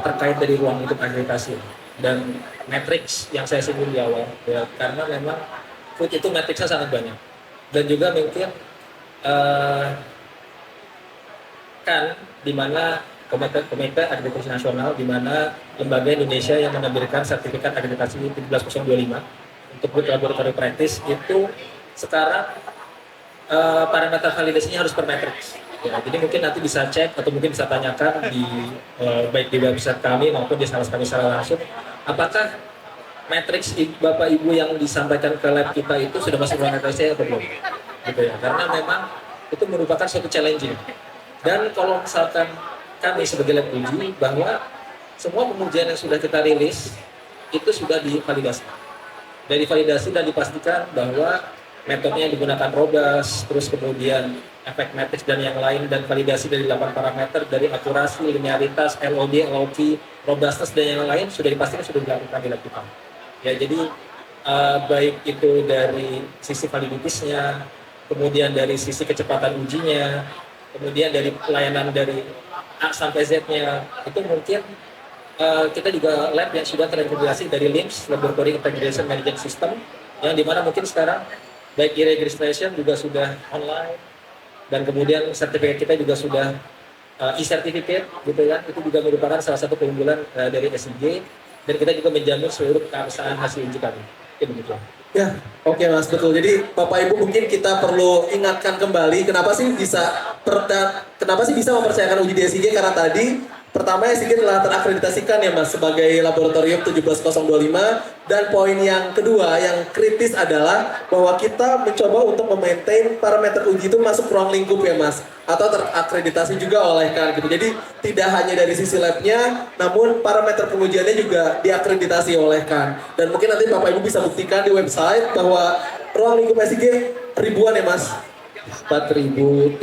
terkait dari ruang hidup akreditasi dan matriks yang saya singgung di awal ya, karena memang food itu matriksnya sangat banyak dan juga mungkin kan di mana Komite Akreditasi Nasional, di mana lembaga Indonesia yang menerbitkan sertifikat akreditasi 17025 untuk food laboratory practice itu sekarang parameter validasinya harus per matriks. Ya, jadi mungkin nanti bisa cek atau mungkin bisa tanyakan di baik di website kami maupun di salah kami secara langsung, apakah matriks Bapak Ibu yang disampaikan ke lab kita itu sudah masuk dalam matriksnya atau belum? Gitu ya, karena memang itu merupakan suatu challenging. Dan kalau misalkan kami sebagai lab uji bahwa semua pengujian yang sudah kita rilis itu sudah divalidasi. Dan divalidasi dan dipastikan bahwa metodenya digunakan robust, terus kemudian efek matriks dan yang lain, dan validasi dari 8 parameter dari akurasi, linearitas, LOD, LOQ, robustness dan yang lain sudah dipastikan sudah dilakukan di lab kita. Ya, jadi baik itu dari sisi validitasnya, kemudian dari sisi kecepatan ujinya, kemudian dari pelayanan dari A sampai Z-nya, itu mungkin kita juga lab yang sudah terintegrasi dari LIMS, Laboratory Integration Management System, yang dimana mungkin sekarang baik e-registration juga sudah online, dan kemudian sertifikat kita juga sudah e-certificate gitu kan, itu juga merupakan salah satu keunggulan dari SIG, dan kita juga menjamin seluruh keabsahan hasil uji kami. Ya begitu. Ya, oke Mas, betul. Jadi Bapak Ibu mungkin kita perlu ingatkan kembali kenapa sih bisa mempercayakan uji di SIG, karena tadi pertama SIG telah terakreditasikan ya Mas sebagai laboratorium 17025, dan poin yang kedua yang kritis adalah bahwa kita mencoba untuk memaintain parameter uji itu masuk ruang lingkup ya Mas, atau terakreditasi juga oleh kan gitu. Jadi tidak hanya dari sisi labnya, namun parameter pengujiannya juga diakreditasi oleh kan. Dan mungkin nanti Bapak Ibu bisa buktikan di website bahwa ruang lingkup SIG ribuan ya Mas. 4.300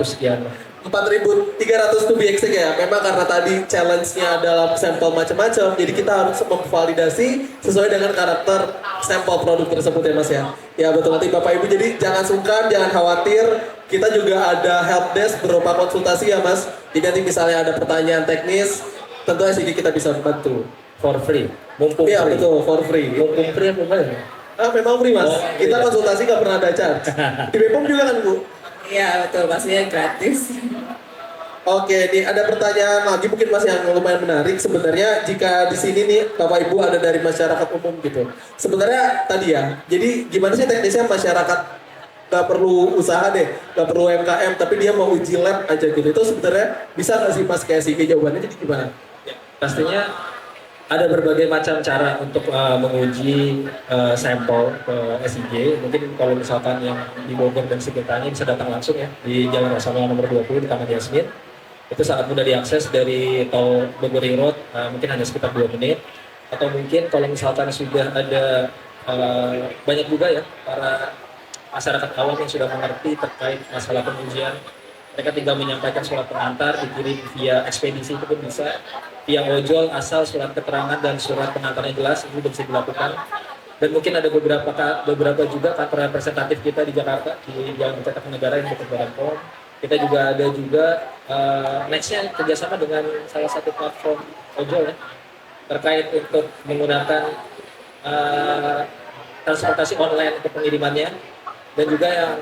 sekian. 4.300 to be exact ya. Memang karena tadi challenge-nya dalam sampel macam-macam, jadi kita harus memvalidasi sesuai dengan karakter sampel produk tersebut ya Mas ya. Ya betul, nanti Bapak Ibu jadi jangan sungkan, jangan khawatir. Kita juga ada help desk berupa konsultasi ya Mas. Jadi nanti misalnya ada pertanyaan teknis, tentu SIG kita bisa bantu. For free, mumpung Iya free. betul, for free. Mumpung free apa bayar? Memang free Mas. Oh, Kita iya. konsultasi nggak pernah ada charge. Di Bepom juga kan Bu? Iya betul, pastinya gratis. Oke, nih ada pertanyaan lagi mungkin Mas yang lumayan menarik. Sebenarnya jika di sini nih Bapak Ibu ada dari masyarakat umum gitu. Sebenarnya tadi ya, jadi gimana sih teknisnya masyarakat nggak perlu usaha deh, nggak perlu UMKM, tapi dia mau uji lab aja gitu. Itu sebenarnya bisa nggak sih Mas kayak sih jawabannya jadi gimana? Ya, pastinya ada berbagai macam cara untuk menguji sampel ke SIG. Mungkin kalau misalkan yang di Bogor dan sekitarnya bisa datang langsung ya di Jalan Rasamala nomor 20 di Taman Yasmin. Itu sangat mudah diakses dari tol Bogor Ring Road, mungkin hanya sekitar 2 menit. Atau mungkin kalau misalkan sudah ada banyak juga ya para masyarakat awam yang sudah mengerti terkait masalah pengujian, mereka tinggal menyampaikan surat pengantar, dikirim via ekspedisi itu pun bisa, via ojol asal surat keterangan dan surat pengantarnya jelas, itu bisa dilakukan. Dan mungkin ada beberapa juga kantor representatif kita di Jakarta, di Jalan Cetak Negara yang dekat Badan POM. Kita juga ada juga nextnya kerjasama dengan salah satu platform ojol ya, terkait untuk menggunakan transportasi online untuk pengirimannya. Dan juga yang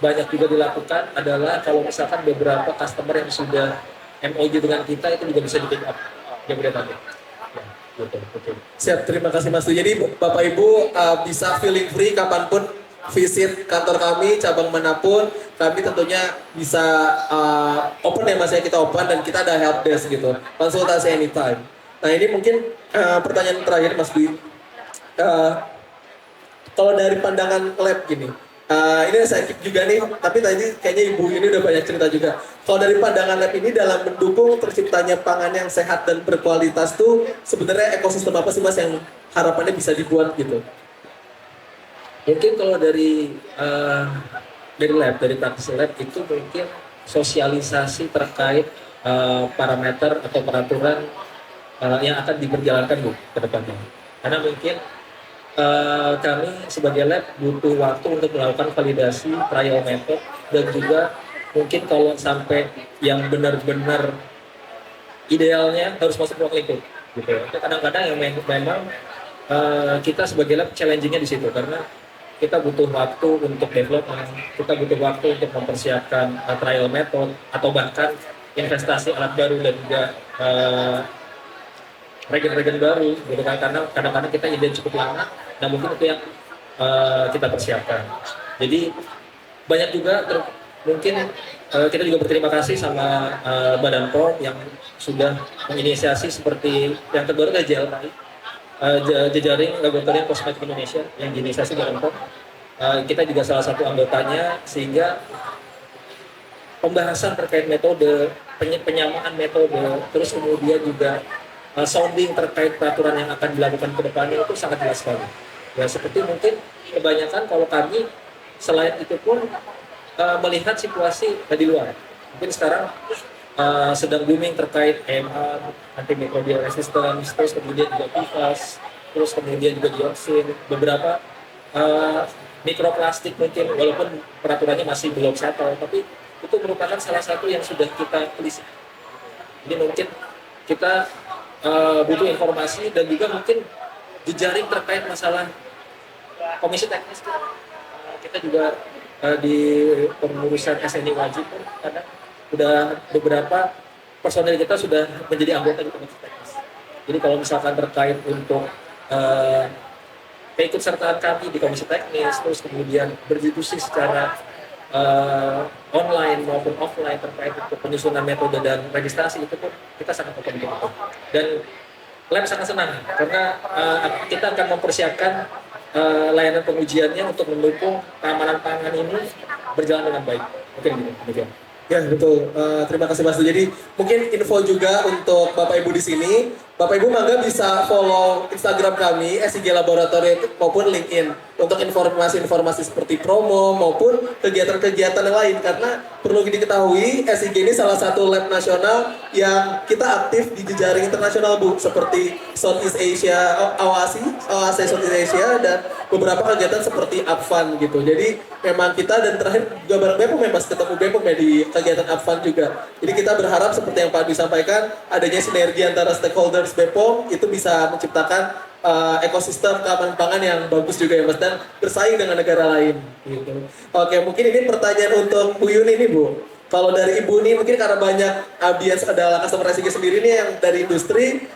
banyak juga dilakukan adalah kalau misalkan beberapa customer yang sudah MOU dengan kita itu juga bisa di pick up Jabodetabek. Ya, betul. Siap, terima kasih Mas Du. Jadi Bapak Ibu bisa feeling free kapanpun visit kantor kami, cabang manapun, kami tentunya bisa open ya Mas ya, kita open dan kita ada help desk gitu, konsultasi anytime. Nah ini mungkin pertanyaan terakhir Mas Dwi. Kalau dari pandangan lab gini, ini saya keep juga nih, tapi tadi kayaknya Ibu ini udah banyak cerita juga. Kalau dari pandangan lab ini dalam mendukung terciptanya pangan yang sehat dan berkualitas tuh sebenarnya ekosistem apa sih Mas yang harapannya bisa dibuat gitu? Mungkin kalau dari lab, dari praktisi lab itu mungkin sosialisasi terkait parameter atau peraturan yang akan diperjalankan Bu ke depannya. Karena mungkin kami sebagai lab butuh waktu untuk melakukan validasi trial method dan juga mungkin kalau sampai yang benar-benar idealnya harus masuk ruang lingkup gitu ya. Kadang-kadang yang memang kita sebagai lab challenging-nya di situ karena kita butuh waktu untuk development, kita butuh waktu untuk mempersiapkan trial method atau bahkan investasi alat baru dan juga regen-regen baru gitu kan, karena kadang-kadang kita ide cukup lama, nah mungkin itu yang kita persiapkan. Jadi banyak juga mungkin kita juga berterima kasih sama Badan POM yang sudah menginisiasi seperti yang terbaru adalah JLKI, Jejaring Laboratorium Kosmetik Indonesia yang diinisiasi Badan POM. Kita juga salah satu anggotanya, sehingga pembahasan terkait metode, penyamaan metode, terus kemudian juga sounding terkait peraturan yang akan dilakukan ke depannya itu sangat jelas sekali. Ya seperti mungkin kebanyakan kalau kami selain itu pun melihat situasi di luar. Mungkin sekarang sedang booming terkait AMR, antimicrobial resistance, terus kemudian juga PFAS, terus kemudian juga dioksin, beberapa mikroplastik mungkin walaupun peraturannya masih belum settle, tapi itu merupakan salah satu yang sudah kita telisik. Jadi mungkin kita butuh informasi dan juga mungkin jejaring terkait masalah komisi teknis. Kita juga di pengurusan SNI wajib pun kadang udah beberapa personil kita sudah menjadi anggota di komisi teknis. Jadi kalau misalkan terkait untuk keikutsertaan kami di komisi teknis, terus kemudian berdiskusi secara online maupun offline terkait untuk penyusunan metode dan registrasi, itu pun kita sangat open itu. Dan lab sangat senang karena kita akan mempersiapkan layanan pengujiannya untuk mendukung keamanan pangan ini berjalan dengan baik. Mungkin gitu. Ya betul, terima kasih Mas Du. Jadi mungkin info juga untuk Bapak Ibu di sini, Bapak Ibu mangga bisa follow Instagram kami SIG Laboratory maupun LinkedIn untuk informasi-informasi seperti promo maupun kegiatan-kegiatan yang lain, karena perlu diketahui SIG ini salah satu lab nasional yang kita aktif di jejaring internasional Bu, seperti Southeast Asia, OASI Southeast Asia, dan beberapa kegiatan seperti Upfund gitu. Jadi memang kita, dan terakhir juga bareng BPOM ya Mas, ketemu BPOM ya di kegiatan Upfund juga. Jadi kita berharap seperti yang Pak Dwi sampaikan, adanya sinergi antara stakeholders BPOM itu bisa menciptakan ekosistem keamanan pangan yang bagus juga ya Mas, dan bersaing dengan negara lain gitu. Oke, mungkin ini pertanyaan untuk Bu Yuni nih Bu. Kalau dari Ibu nih mungkin karena banyak audiens adalah customer SIG sendiri nih yang dari industri,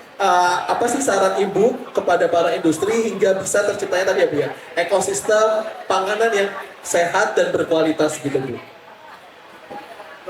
apa sih saran Ibu kepada para industri hingga bisa terciptanya tadi ya Bu ya, ekosistem panganan yang sehat dan berkualitas gitu Bu?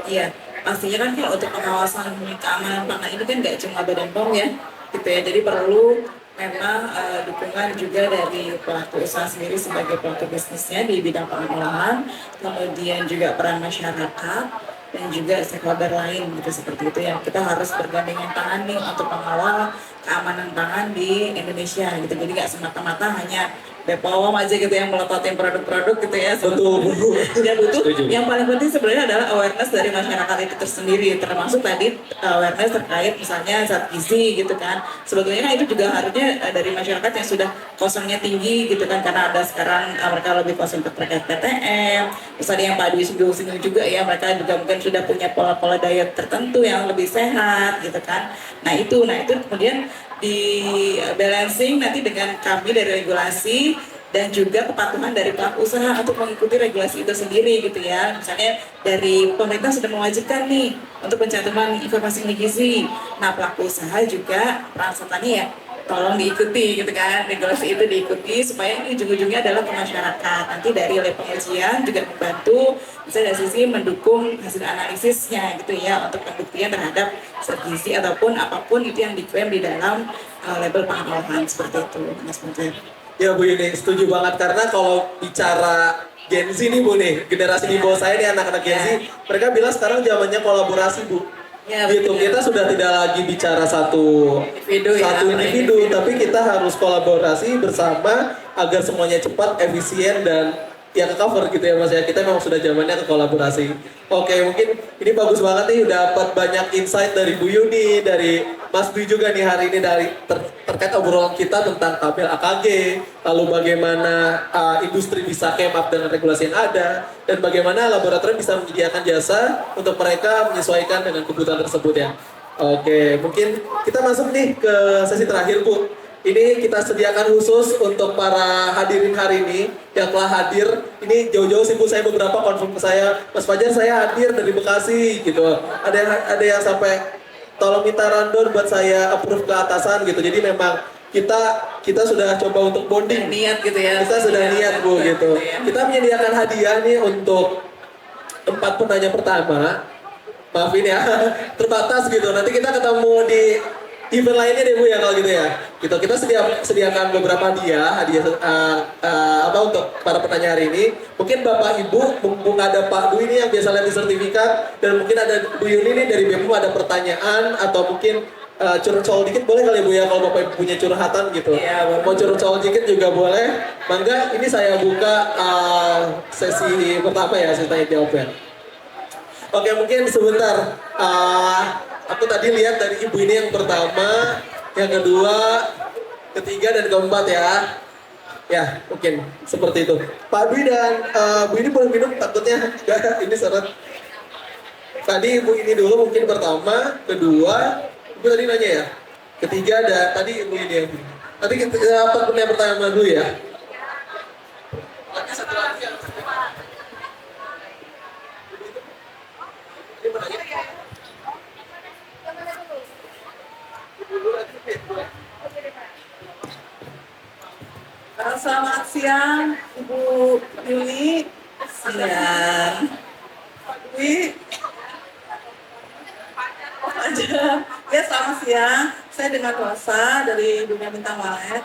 Iya, pastinya kan kalau untuk pengawasan keamanan pangan ini kan nggak cuma Badan POM ya, gitu ya. Jadi perlu memang dukungan juga dari pelaku usaha sendiri sebagai pelaku bisnisnya di bidang pengolahan, kemudian juga peran masyarakat dan juga stakeholder lain gitu, seperti itu yang kita harus bergandengan tangan nih untuk mengawal keamanan pangan di Indonesia gitu. Jadi nggak semata-mata hanya BPOM aja gitu yang melototin produk-produk gitu ya. Betul. Dan butuh yang paling penting sebenarnya adalah awareness dari masyarakat itu tersendiri, termasuk tadi awareness terkait misalnya zat gizi gitu kan. Sebetulnya kan itu juga harusnya dari masyarakat yang sudah konsumnya tinggi gitu kan, karena ada sekarang mereka lebih konsum terkait PTM. Terus ada yang Pak Dwi singgung juga ya, mereka juga mungkin sudah punya pola-pola diet tertentu yang lebih sehat gitu kan. Nah itu kemudian di balancing nanti dengan kami dari regulasi dan juga kepatuhan dari pelaku usaha untuk mengikuti regulasi itu sendiri gitu ya. Misalnya dari pemerintah sudah mewajibkan nih untuk pencantuman informasi gizi. Nah, pelaku usaha juga peran sertanya ya tolong diikuti gitu kan, regulasi itu diikuti supaya ini ujung-ujungnya adalah ke masyarakat. Nanti dari oleh pengujian juga membantu, bisa dari sisi mendukung hasil analisisnya gitu ya untuk pembuktian terhadap zat gizi ataupun apapun itu yang diklaim di dalam label pangan olahan seperti itu, Mas Fajar. Ya Bu Yuni, setuju banget karena kalau bicara Gen Z nih Bu nih, generasi di bawah saya nih anak-anak Gen Z, mereka bilang sekarang zamannya kolaborasi Bu. Ya, Gitu, betul. kita sudah tidak lagi bicara satu individu, tapi kita harus kolaborasi bersama agar semuanya cepat, efisien dan ya ke cover gitu ya Mas ya. Kita memang sudah zamannya ke kolaborasi. Oke, mungkin ini bagus banget nih dapat banyak insight dari Bu Yuni, dari Mas Dwi juga nih hari ini dari terkait obrolan kita tentang tabel AKG, lalu bagaimana industri bisa came up dengan regulasi yang ada, dan bagaimana laboratorium bisa menyediakan jasa untuk mereka menyesuaikan dengan kebutuhan tersebut ya. Oke, mungkin kita masuk nih ke sesi terakhir Bu. Ini kita sediakan khusus untuk para hadirin hari ini yang telah hadir. Ini jauh-jauh sih Bu, saya beberapa konfirm ke saya, Mas Fajar saya hadir dari Bekasi gitu. Ada yang sampai tolong minta rundown buat saya approve ke atasan gitu. Jadi memang kita sudah coba untuk bonding. Niat gitu ya. Kita sudah niat Bu gitu. Kita menyediakan hadiah nih untuk 4 penanya pertama. Maafin ya, terbatas gitu. Nanti kita ketemu di event lainnya deh Bu ya kalau gitu ya. Gitu. Kita sediakan beberapa hadiah apa untuk para penanya hari ini. Mungkin Bapak Ibu, mumpung ada Pak Dwi ini yang biasa lihat di sertifikat, dan mungkin ada Bu Yuni nih dari BEM ada pertanyaan atau mungkin curcol dikit boleh kali Bu ya kalau Bapak Ibu punya curhatan gitu. Iya, mau curcol dikit juga boleh. Mangga, ini saya buka sesi pertama ya, sesi tanya jawab ya. Oke, mungkin sebentar. Aku tadi lihat dari ibu ini yang pertama, yang kedua, ketiga, dan keempat ya. Ya, mungkin seperti itu. Pak Dwi dan Bu ini boleh minum, takutnya enggak, ini seret. Tadi ibu ini dulu mungkin pertama, kedua, ibu tadi nanya ya. Ketiga, dan tadi ibu ini yang nanti kita dapat yang pertama dulu ya. Nanti satu lagi yang Selamat siang, Ibu Yuni. Siang. Pak Dwi. Aja. Ya, selamat siang. Saya dengan Rosa dari Dunia Bintang Walet.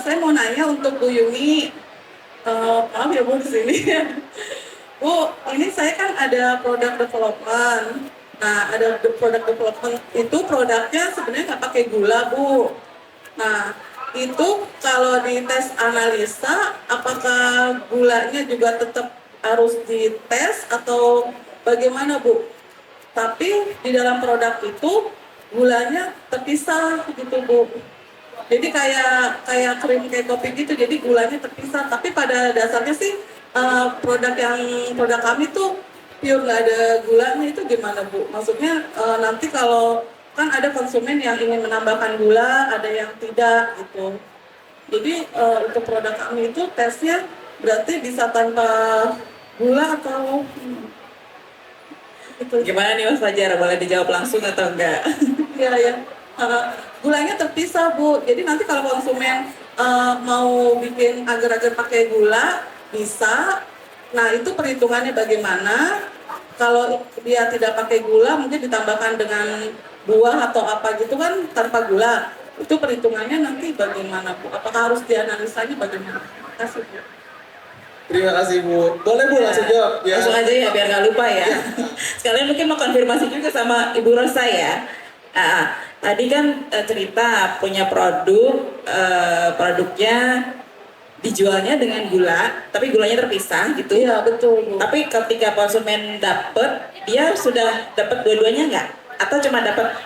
Saya mau nanya untuk Bu Yuni. Maaf ya Bu di sini. Bu, ini saya kan ada produk development. Nah, ada produk development itu produknya sebenarnya nggak pakai gula, Bu. Nah, itu kalau di tes analisa, apakah gulanya juga tetap harus dites atau bagaimana Bu? Tapi di dalam produk itu gulanya terpisah gitu Bu. Jadi kayak krim kayak kopi gitu, jadi gulanya terpisah. Tapi pada dasarnya sih produk kami tuh pure nggak ada gulanya, itu gimana Bu? Maksudnya nanti kalau kan ada konsumen yang ingin menambahkan gula, ada yang tidak gitu. Jadi untuk produk kami itu tesnya berarti bisa tanpa gula atau gitu. Gimana nih Mas Fajar? Boleh dijawab langsung atau enggak? Iya ya. Gulanya terpisah Bu. Jadi nanti kalau konsumen mau bikin agar-agar pakai gula bisa. Nah itu perhitungannya bagaimana? Kalau dia tidak pakai gula mungkin ditambahkan dengan buah atau apa gitu kan tanpa gula. Itu perhitungannya nanti bagaimana Bu? Apakah harus dianalisanya bagaimana? Terima kasih Bu. Terima kasih Bu. Boleh Bu langsung jawab ya. Langsung aja ya biar nggak lupa ya. Sekalian mungkin mau konfirmasi juga sama Ibu Rosa ya. Tadi kan cerita punya produknya dijualnya dengan gula, tapi gulanya terpisah gitu. Iya betul Bu. Tapi ketika konsumen dapet, dia sudah dapat dua-duanya nggak? Atau cuma dapat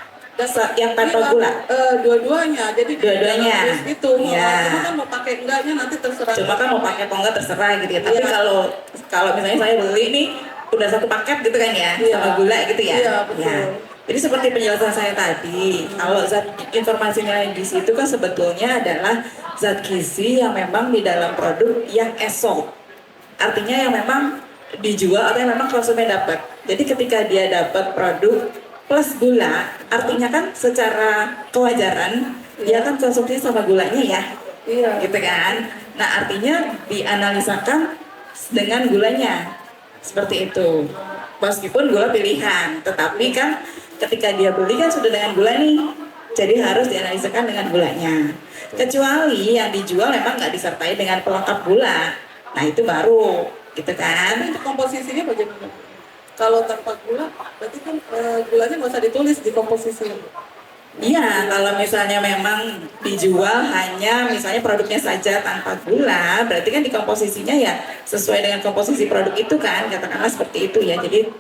yang tanpa gula? Dua-duanya. Jadi Dua-duanya. Itu. Ya. Cuma kan mau pakai enggaknya nanti terserah. Cuma kan mau pakai atau enggak terserah gitu ya. Tapi Iya. kalau misalnya saya beli nih udah satu paket gitu kan ya, Iya. sama gula gitu ya. Iya betul. Ya. Jadi seperti penjelasan saya tadi, kalau zat informasi nilai gizi itu kan sebetulnya adalah zat gizi yang memang di dalam produk yang esok. Artinya yang memang dijual atau yang memang konsumen dapat. Jadi ketika dia dapat produk plus gula, artinya kan secara kewajaran dia kan konsumsi sama gulanya ya. Iya. Gitu kan. Nah, artinya dianalisakan dengan gulanya. Seperti itu. Meskipun gula pilihan, tetapi kan ketika dia beli kan sudah dengan gula nih. Jadi harus dianalisakan dengan gulanya. Kecuali yang dijual memang nggak disertai dengan pelengkap gula. Nah, itu baru gitu kan. Tapi untuk komposisinya bagaimana? Kalau tanpa gula, berarti kan gulanya nggak usah ditulis di komposisi. Iya, kalau misalnya memang dijual hanya misalnya produknya saja tanpa gula, berarti kan di komposisinya ya sesuai dengan komposisi produk itu kan, katakanlah seperti itu ya. Jadi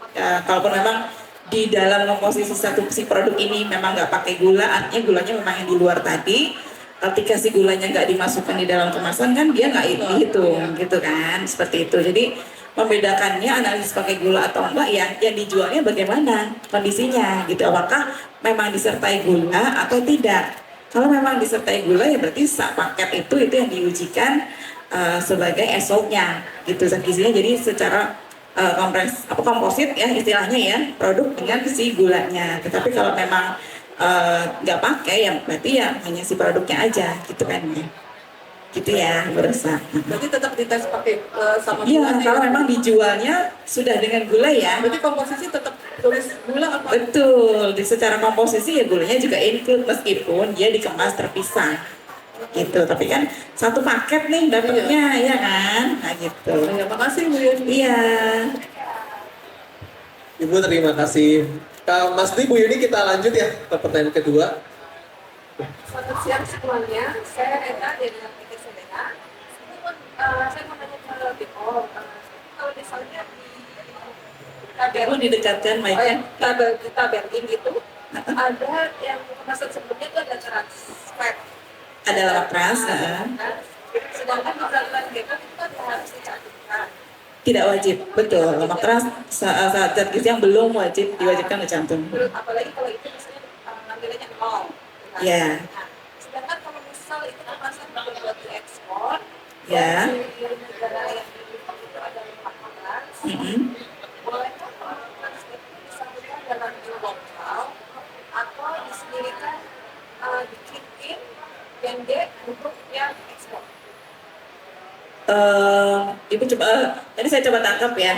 kalaupun memang di dalam komposisi satu si produk ini memang nggak pakai gula, artinya gulanya memang yang di luar tadi. Ketika si gulanya nggak dimasukkan di dalam kemasan kan dia nggak dihitung gitu kan, seperti itu. Jadi membedakannya analisis pakai gula atau enggak ya yang dijualnya bagaimana kondisinya gitu, apakah memang disertai gula atau tidak. Kalau memang disertai gula ya berarti sak paket itu yang diujikan sebagai esoknya gitu zat gizinya. Jadi secara komposit ya istilahnya ya, produk dengan si gulanya. Tetapi kalau memang nggak pakai ya berarti ya hanya si produknya aja gitu kan ya. Gitu ya, berusaha. Berarti tetap dites pakai sama Iya, gulanya. kalau memang dijualnya sudah dengan gula ya. Berarti komposisi tetap tulis gula apa? Betul, secara komposisi ya gulanya juga include meskipun dia dikemas terpisah. Gitu, tapi kan satu paket nih dapatnya ya kan? Nah gitu. Ya, makasih Bu Yuni. Iya. Ibu terima kasih. Mas Dwi, Bu Yuni kita lanjut ya ke pertanyaan kedua. Selamat siang semuanya, saya Rena dari PT Sedena. Saya mau tanya ke BO, kalau misalnya di Kamu didekatkan mic-nya. di tabelin itu ada yang kemasan sebelumnya itu ada trans fat. Ada lewat keras. Sedangkan di peraturan BO itu kan harus dicantumkan. Tidak wajib, betul. Lemak keras saat zat gizi yang belum wajib diwajibkan dicantum. Apalagi kalau itu misalnya nilainya 0. Ya. Nah, sedangkan kalau misal itu kemasan buat diekspor, Ya. di negara yang itu ada 14, bolehkah kalau trans itu disambungkan dalam deal lokal atau disendirikan dikirim BND untuk yang ekspor? Ibu coba tadi saya coba tangkap ya.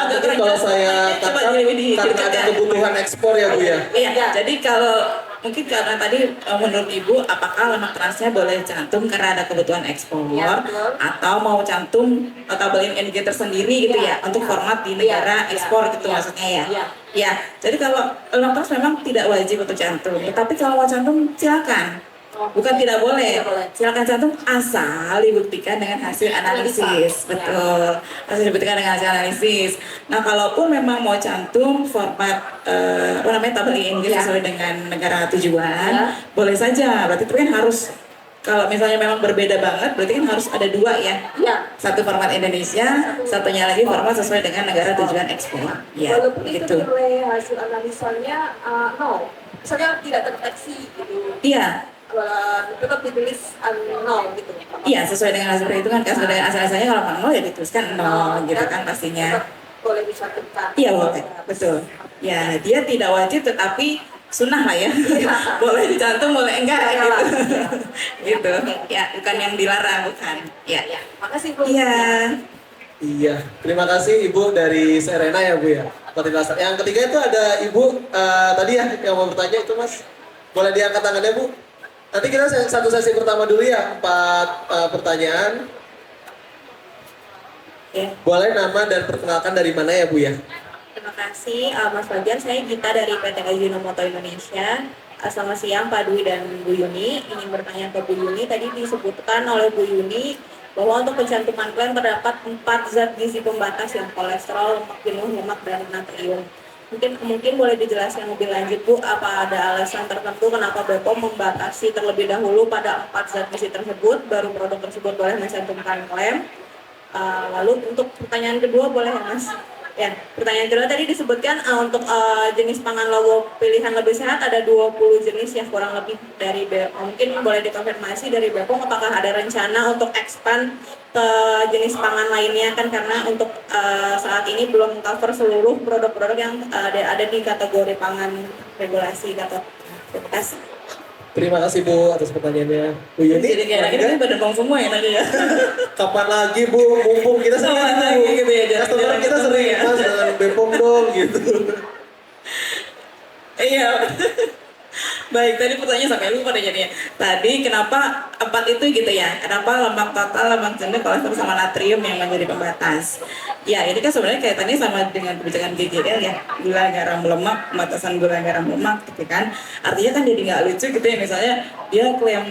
Mungkin kalau saya coba tangkap karena ada diceritakan. kebutuhan ekspor ya Bu ya. Iya, jadi kalau mungkin karena tadi menurut Ibu apakah lemak transnya boleh cantum karena ada kebutuhan ekspor Ya, betul. atau mau cantum tabelin indicator sendiri gitu ya untuk format di negara ekspor gitu maksudnya ya. Iya. Ya, jadi kalau lemak trans memang tidak wajib untuk cantum, tetapi kalau mau cantum silakan. Bukan tidak boleh, Tidak boleh. silakan cantum asal dibuktikan dengan hasil analisis, betul. Hasil dibuktikan dengan hasil analisis. Nah, kalaupun memang mau cantum format tabel Inggris Ya. sesuai dengan negara tujuan, Ya. boleh saja. Berarti itu kan harus kalau misalnya memang berbeda banget, berarti kan harus ada dua ya. Ya, Satu format Indonesia, satunya lagi format sesuai dengan negara tujuan ekspor. Ya, walaupun itu gitu. nilai hasil analisanya nol, misalnya tidak terdeteksi gitu, Iya. tetap ditulis nol gitu. Iya, sesuai dengan hasil perhitungan kan, sesuai dengan asal-asalnya kalau nol ya dituliskan nol gitu kan pastinya. Tetap boleh dicantumkan. Iya boleh, betul. Ya dia tidak wajib tetapi sunnah lah ya. Boleh dicantum, boleh enggak gitu. Gitu. Ya bukan yang dilarang, bukan. Ya. Ya, makasih Bu. Iya. Iya, terima kasih Ibu dari Serena ya Bu ya. Penjelasan. Yang ketiga itu ada Ibu tadi ya yang mau bertanya itu Mas. Boleh diangkat tangannya Bu? Nanti kita satu sesi pertama dulu ya, 4 pertanyaan. Ya. Boleh nama dan perkenalkan dari mana ya Bu ya? Terima kasih Mas Fajar, saya Gita dari PT Ajinomoto Indonesia. Selamat siang Pak Dwi dan Bu Yuni. Ingin bertanya ke Bu Yuni, tadi disebutkan oleh Bu Yuni bahwa untuk pencantuman klaim terdapat 4 zat gizi pembatas yang kolesterol, lemak jenuh, lemak, dan natrium. Mungkin boleh dijelaskan lebih lanjut Bu, apa ada alasan tertentu kenapa BPOM membatasi terlebih dahulu pada 4 zat gizi tersebut, baru produk tersebut boleh mencantumkan klaim. Lalu untuk pertanyaan kedua boleh ya Mas? Ya, pertanyaan kedua tadi disebutkan untuk jenis pangan logo pilihan lebih sehat ada 20 jenis ya kurang lebih dari BPOM. Mungkin boleh dikonfirmasi dari BPOM apakah ada rencana untuk expand ke jenis pangan lainnya kan karena untuk saat ini belum cover seluruh produk-produk yang ada di kategori pangan regulasi atau terima kasih. Terima kasih Bu atas pertanyaannya. Bu Yuni, Jadi kayak lagi ini pada ngomong semua ya tadi ya. kapan lagi Bu? Mumpung kita sering Kapan Bu. lagi gitu ya, Customer jarang kita ketemu sering ya. Mas dengan Bepom dong gitu. Iya. Baik, tadi pertanyaan sampai lupa deh jadinya. Tadi kenapa 4 itu gitu ya? Kenapa lemak total, lemak jenuh, kolesterol sama natrium yang menjadi pembatas? Ya, ini kan sebenarnya kaitannya sama dengan kebijakan GGL ya, gula garam lemak, pembatasan gula garam lemak gitu kan. Artinya kan jadi nggak lucu gitu ya, misalnya dia klaim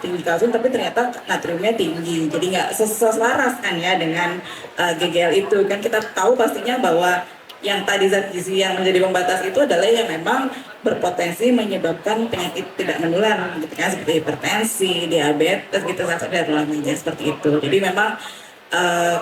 tinggi kalsium tapi ternyata natriumnya tinggi. Jadi nggak selaras kan ya dengan GGL itu. Kan kita tahu pastinya bahwa yang tadi zat gizi yang menjadi pembatas itu adalah yang memang berpotensi menyebabkan penyakit tidak menular gitu kan seperti hipertensi, diabetes gitu dan lainnya seperti itu. Jadi memang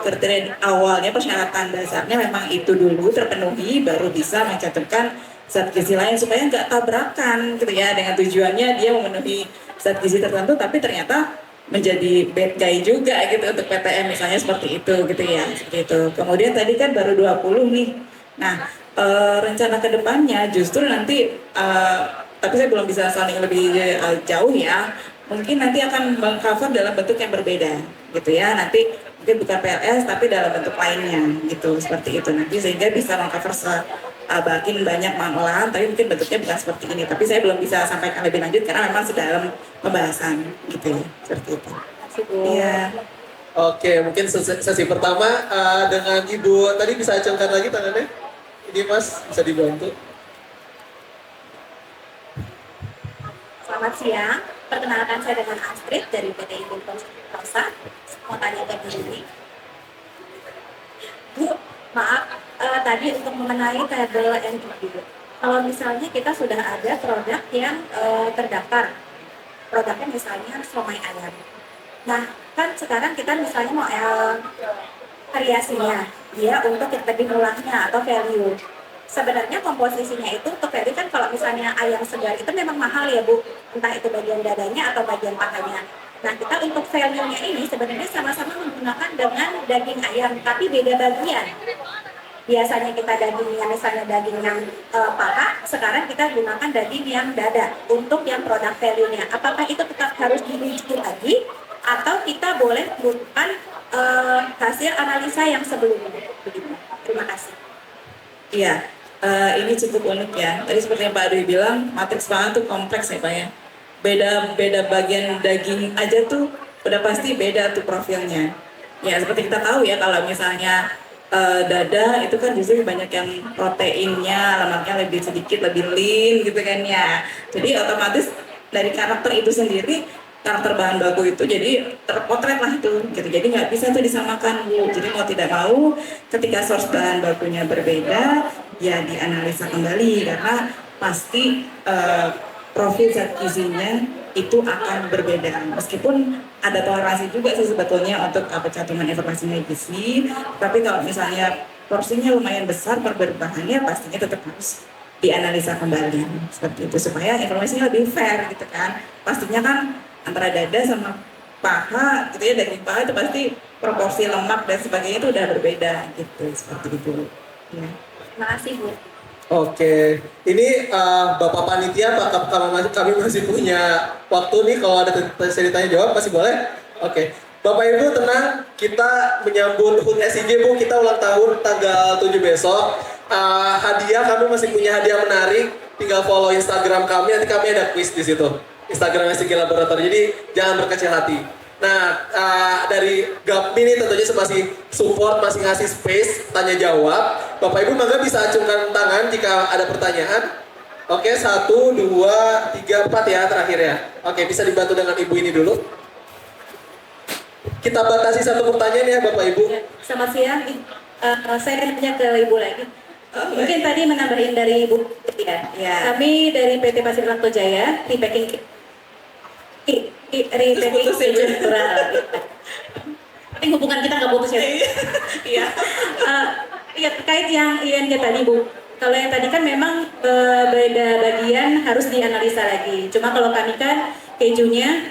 kriteria awalnya persyaratan dasarnya memang itu dulu terpenuhi baru bisa mencantumkan zat gizi lain supaya nggak tabrakan gitu ya dengan tujuannya dia memenuhi zat gizi tertentu tapi ternyata menjadi bad guy juga gitu untuk PTM misalnya seperti itu gitu ya seperti itu. Kemudian tadi kan baru 20 nih. Nah, rencana kedepannya justru nanti, tapi saya belum bisa saling lebih jauh ya. Mungkin nanti akan mengcover dalam bentuk yang berbeda, gitu ya. Nanti mungkin bukan PLS, tapi dalam bentuk lainnya, gitu seperti itu. Nanti sehingga bisa mengcover makin banyak olahan, tapi mungkin bentuknya bukan seperti ini. Tapi saya belum bisa sampaikan lebih lanjut karena memang sedang dalam pembahasan, gitu ya, seperti itu. Iya. Oke, mungkin sesi pertama dengan Ibu tadi bisa acungkan lagi tangannya. Ini Mas bisa dibantu. Selamat siang, perkenalkan saya dengan Astrid dari PT Ibu Rosa. Mau tanya ke Bu Yuni. Bu, maaf, tadi untuk mengenai tabel NIB. Kalau misalnya kita sudah ada produk yang terdaftar, produknya misalnya somai ayam. Nah, kan sekarang kita misalnya mau variasinya, dia untuk yang lebih murahnya atau value. Sebenarnya komposisinya itu untuk value kan kalau misalnya ayam segar itu memang mahal ya Bu, entah itu bagian dadanya atau bagian pahanya. Nah kita untuk value-nya ini sebenarnya sama-sama menggunakan dengan daging ayam, tapi beda bagian. Biasanya kita dagingnya misalnya daging yang paha, sekarang kita gunakan daging yang dada untuk yang produk value-nya. Apakah itu tetap harus dirujuk lagi atau kita boleh menggunakan hasil analisa yang sebelumnya? Begitu. Terima kasih. Iya, ini cukup unik ya. Tadi seperti yang Pak Dwi bilang, matriks pangan tuh kompleks ya Pak ya. Beda bagian daging aja tuh udah pasti beda tuh profilnya. Ya seperti kita tahu ya kalau misalnya dada itu kan justru banyak yang proteinnya, lemaknya lebih sedikit, lebih lean gitu kan ya. Jadi otomatis dari karakter itu sendiri, karakter bahan baku itu jadi terpotret lah tuh gitu. Jadi nggak bisa tuh disamakan Bu. Jadi mau tidak mau ketika source bahan bakunya berbeda ya dianalisa kembali karena pasti profil zat gizinya itu akan berbeda. Meskipun ada toleransi juga sih sebetulnya untuk pencantuman informasi gizi, tapi kalau misalnya porsinya lumayan besar perbedaan pastinya tetap harus dianalisa kembali seperti itu supaya informasinya lebih fair gitu kan. Pastinya kan antara dada sama paha gitu ya, daging paha itu pasti proporsi lemak dan sebagainya itu udah berbeda gitu seperti itu ya. Terima kasih Bu. Oke, ini Bapak Panitia, Pak, kalau kami masih punya waktu nih, kalau ada ceritanya jawab masih boleh? Oke, Bapak Ibu tenang, kita menyambut HUT SIG Bu, kita ulang tahun tanggal 7 besok. Hadiah, kami masih punya hadiah menarik, tinggal follow Instagram kami, nanti kami ada quiz di situ. Instagram SIG Laboratory, jadi jangan berkecil hati. Nah, dari GAPMI ini tentunya masih support, masih ngasih space, tanya jawab. Bapak Ibu mangga bisa acungkan tangan jika ada pertanyaan. Oke, 1, 2, 3, 4 ya terakhir ya. Oke, bisa dibantu dengan Ibu ini dulu. Kita batasi satu pertanyaan ya Bapak Ibu. Selamat siang, saya tanya ke Ibu lagi. Mungkin tadi menambahin dari Ibu ya. Kami dari PT Pasir Lakto Jaya, repacking kultural. Tapi hubungan kita nggak putus ya. Iya. Iya, terkait yang ING tadi Bu. Kalau yang tadi kan memang beda bagian harus dianalisa lagi. Cuma kalau kami kan kejunya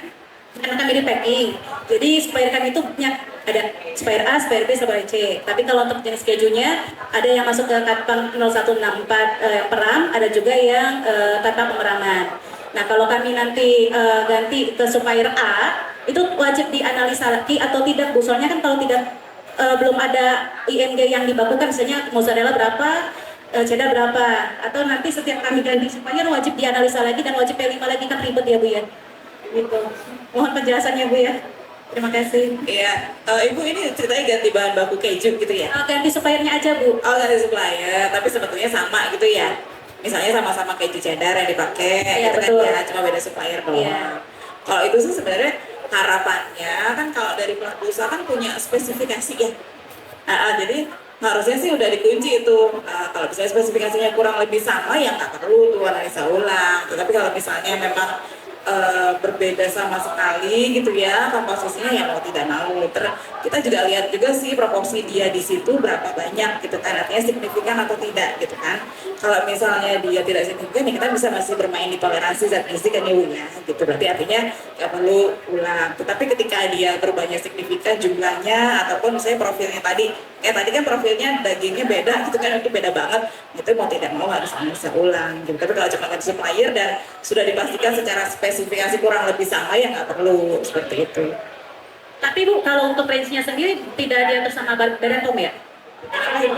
karena kami di packing. Jadi supplier kami itu banyak, ada supplier A, supplier B, supplier C. Tapi kalau untuk jenis kejunya ada yang masuk ke Katpang 0164 peram, ada juga yang tanpa pemeraman. Nah, kalau kami nanti ganti ke supplier A, itu wajib dianalisa lagi atau tidak Bu? Soalnya kan kalau tidak belum ada ING yang dibakukan, misalnya mozzarella berapa, cheddar berapa, atau nanti setiap kami ganti supplier wajib dianalisa lagi dan wajib P5 lagi, kan ribet ya Bu ya. Gitu. Mohon penjelasannya Bu ya. Terima kasih. Iya, Ibu ini ceritanya ganti bahan baku keju gitu ya? Ganti suppliernya aja Bu. Oh, ganti supplier, tapi sebetulnya sama gitu ya? Misalnya sama-sama keju cheddar yang dipakai, Iya, gitu betul. kan ya, cuma beda supplier doang. Iya. Kalau itu sih sebenarnya harapannya kan kalau dari pelaku usaha kan punya spesifikasi ya. Jadi harusnya sih udah dikunci itu. Kalau misalnya spesifikasinya kurang lebih sama ya nggak perlu tuh analisa ulang. Tetapi kalau misalnya memang berbeda sama sekali gitu ya komposisinya, ya mau tidak mau. Kita juga lihat juga sih proporsi dia di situ berapa banyak gitu kan, artinya signifikan atau tidak gitu kan. Kalau misalnya dia tidak signifikan ya kita bisa masih bermain di toleransi zat gizi kan ya Bu ya, gitu. Berarti artinya nggak perlu ulang. Tetapi ketika dia berbanyak signifikan jumlahnya ataupun misalnya profilnya tadi, tadi kan profilnya dagingnya beda gitu kan, itu beda banget, itu mau tidak mau harus analisa ulang gitu. Tapi kalau cuma ganti supplier dan sudah dipastikan secara spesifikasi kurang lebih sama ya nggak perlu seperti itu. Tapi Bu, kalau untuk range-nya sendiri tidak diatur sama Badan POM ya?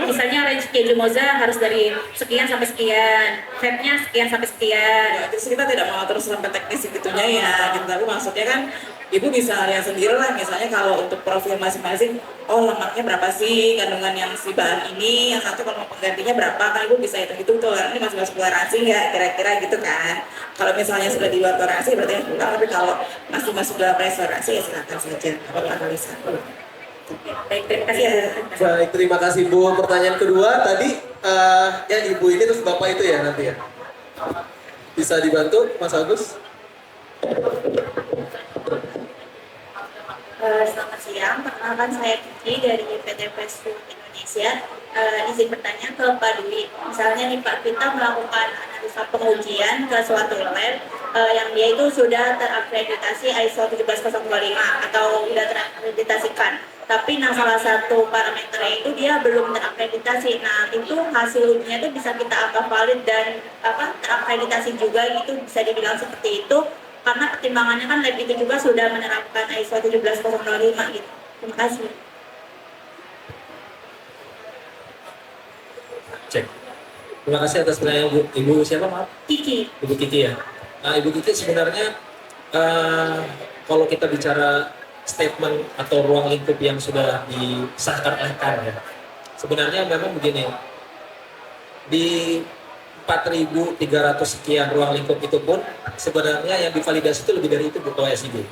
Misalnya range keju mozza harus dari sekian sampai sekian, fatnya sekian sampai sekian. Ya, terus kita tidak mau terus sampai teknis segitunya ya, gitu. Tapi maksudnya kan Ibu bisa lihat sendiri lah, misalnya kalau untuk profil masing-masing, oh lemaknya berapa sih kandungan yang si bahan ini, yang satu kalau mau penggantinya berapa, kan Ibu bisa hitung-hitung tuh, ini masih masuk toleransi nggak, kira-kira gitu kan. Kalau misalnya sudah di luar toleransi berarti yang kurang, tapi kalau masih masuk dalam toleransi ya silakan saja, kalau analisa. Baik, terima kasih ya. Baik, terima kasih Bu. Pertanyaan kedua tadi yang Ibu ini terus Bapak itu ya nanti ya. Bisa dibantu Mas Agus? Selamat siang, perkenalkan saya Kiki dari PT Fast Food Indonesia. Izin bertanya ke Pak Dwi, misalnya nih Pak, kita melakukan analisa pengujian ke suatu lab yang dia itu sudah terakreditasi ISO 17025 atau sudah terakreditasikan. Tapi nah salah satu parameternya itu dia belum terakreditasi. Nah itu hasilnya itu bisa kita anggap valid dan terakreditasi juga, gitu bisa dibilang seperti itu. Karena pertimbangannya kan lab itu juga sudah menerapkan ISO 17025 gitu. Terima kasih. Cek. Terima kasih atas pertanyaan Ibu siapa maaf? Kiki. Ibu Kiki ya. Nah, Ibu Kiki sebenarnya kalau kita bicara statement atau ruang lingkup yang sudah disahkan oleh KAN ya, sebenarnya memang begini, di 4.300 sekian ruang lingkup itu pun sebenarnya yang divalidasi itu lebih dari itu butuh SIG.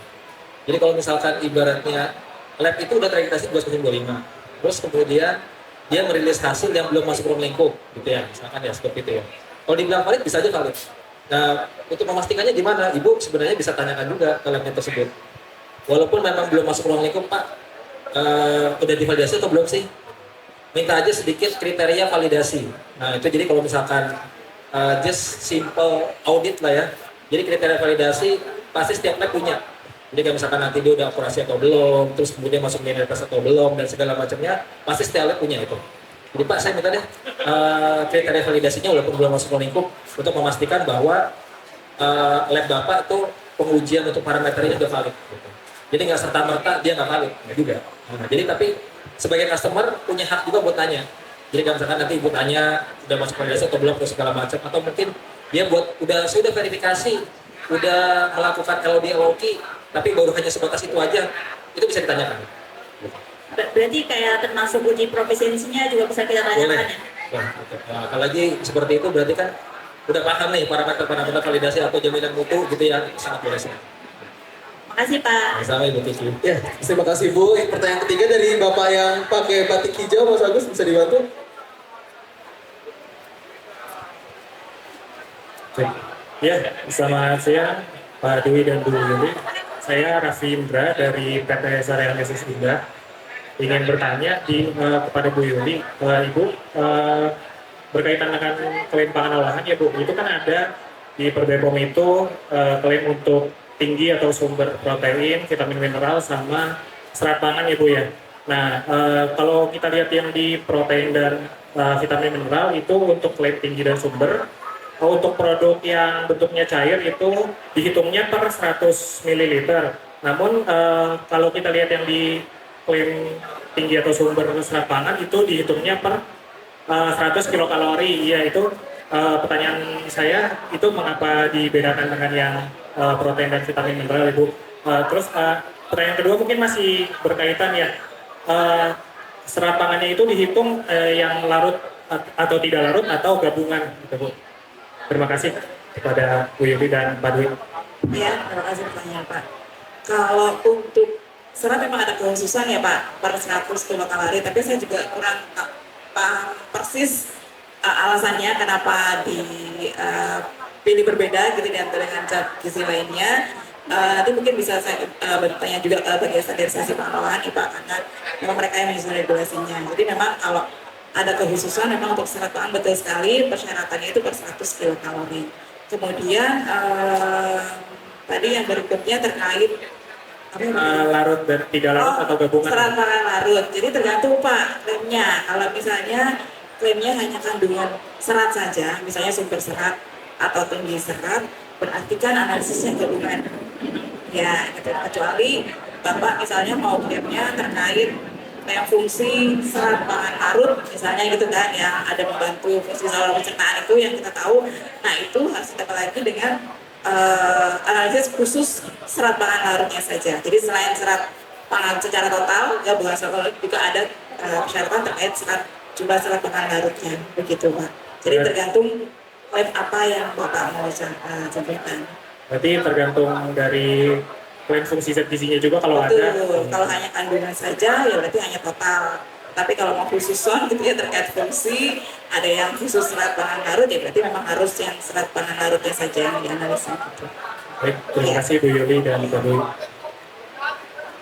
Jadi kalau misalkan ibaratnya lab itu udah terakreditasi 12.25, terus kemudian dia merilis hasil yang belum masuk ruang lingkup gitu ya, misalkan ya seperti itu ya. Kalau dibilang valid bisa aja valid. Nah untuk memastikannya gimana? Ibu sebenarnya bisa tanyakan juga ke labnya tersebut. Walaupun memang belum masuk ruang lingkup Pak, udah divalidasi atau belum sih? Minta aja sedikit kriteria validasi. Nah itu jadi kalau misalkan just simple audit lah ya. Jadi kriteria validasi pasti setiap lab punya. Jadi kalau misalkan nanti dia udah akurasi atau belum, terus kemudian masuk minoritas atau belum dan segala macamnya, pasti setiap lab punya itu. Jadi Pak saya minta deh kriteria validasinya walaupun belum masuk lingkup untuk memastikan bahwa lab Bapak itu pengujian untuk parameternya sudah valid. Gitu. Jadi nggak serta merta dia nggak valid, nggak juga. Nah, jadi tapi sebagai customer punya hak juga buat tanya. Jadi kalau misalkan nanti ibu tanya udah masuk validasi atau belum atau segala macam, atau mungkin dia buat sudah verifikasi, udah melakukan LOD LOQ, tapi baru hanya sebatas itu aja, itu bisa ditanyakan. Berarti kayak termasuk uji profesiensinya juga bisa kita tanyakan Boleh. ya? Nah, apalagi seperti itu berarti kan udah paham nih parameter validasi atau jaminan mutu gitu yang sangat boleh sih. Makasih Pak. Sama Ibu Kiki. Ya, terima kasih Bu. Pertanyaan ketiga dari Bapak yang pakai batik hijau, Mas Agus, bisa dibantu? Ya, selamat siang Pak Dwi dan Bu Yuli. Saya Raffi Indra dari PT Sareal Mesis Indah. ingin bertanya kepada Bu Yuli, Ibu, berkaitan dengan klaim pangan olahan ya Bu, itu kan ada di Per BPOM itu klaim untuk tinggi atau sumber protein, vitamin mineral, sama serat pangan ya Bu ya. Nah, kalau kita lihat yang di protein dan vitamin mineral itu untuk klaim tinggi dan sumber, untuk produk yang bentuknya cair itu dihitungnya per 100 ml. Namun kalau kita lihat yang di klaim tinggi atau sumber serat pangan itu dihitungnya per 100 kilokalori. Ya itu pertanyaan saya itu mengapa dibedakan dengan yang protein dan vitamin mineral Ibu. Terus pertanyaan kedua mungkin masih berkaitan ya, serat pangannya itu dihitung yang larut atau tidak larut atau gabungan gitu Bu. Terima kasih kepada Bu Yuli dan Pak Dwi. Ya, terima kasih pertanyaan Pak. Kalau untuk serat memang ada kekhususan ya Pak, per 100 kilokalori, tapi saya juga kurang paham persis alasannya kenapa dipilih berbeda gitu dengan zat gizi lainnya. Nanti mungkin bisa saya bertanya juga ke bagian standarisasi pengelolaan IPA karena memang mereka yang menyusun regulasinya. Jadi memang kalau ada kekhususan memang untuk serat pangan betul sekali persyaratannya itu per 100 kilokalori. Kemudian tadi yang berikutnya terkait larut dan tidak larut atau gabungan? Serat pangan larut. Jadi tergantung Pak klaimnya. Kalau misalnya klaimnya hanya kandungan serat saja, misalnya sumber serat atau tinggi serat, berarti kan analisisnya gabungan. Ya, gitu. Kecuali Bapak misalnya mau klaimnya terkait yang fungsi serat pangan larut, misalnya gitu kan, yang ada membantu fungsi saluran pencernaan itu yang kita tahu. Nah itu harus ditambah lagi dengan analisis khusus serat pangan larutnya saja. Jadi selain serat pangan secara total, gabungan serat juga ada persyaratan terkait jumlah serat pangan larutnya, begitu Pak. Jadi tergantung klaim apa yang Bapak mau sampaikan. Berarti tergantung dari klaim fungsi zat gizinya juga kalau Betul. ada. Kalau hanya kandungan saja ya berarti hanya total. Tapi kalau mau khususon gitu ya terkait fungsi, ada yang khusus serat pangan larut ya berarti memang harus yang serat pangan larutnya saja yang dianalisa gitu. Baik, terima kasih Bu Yuli dan Pak Dwi.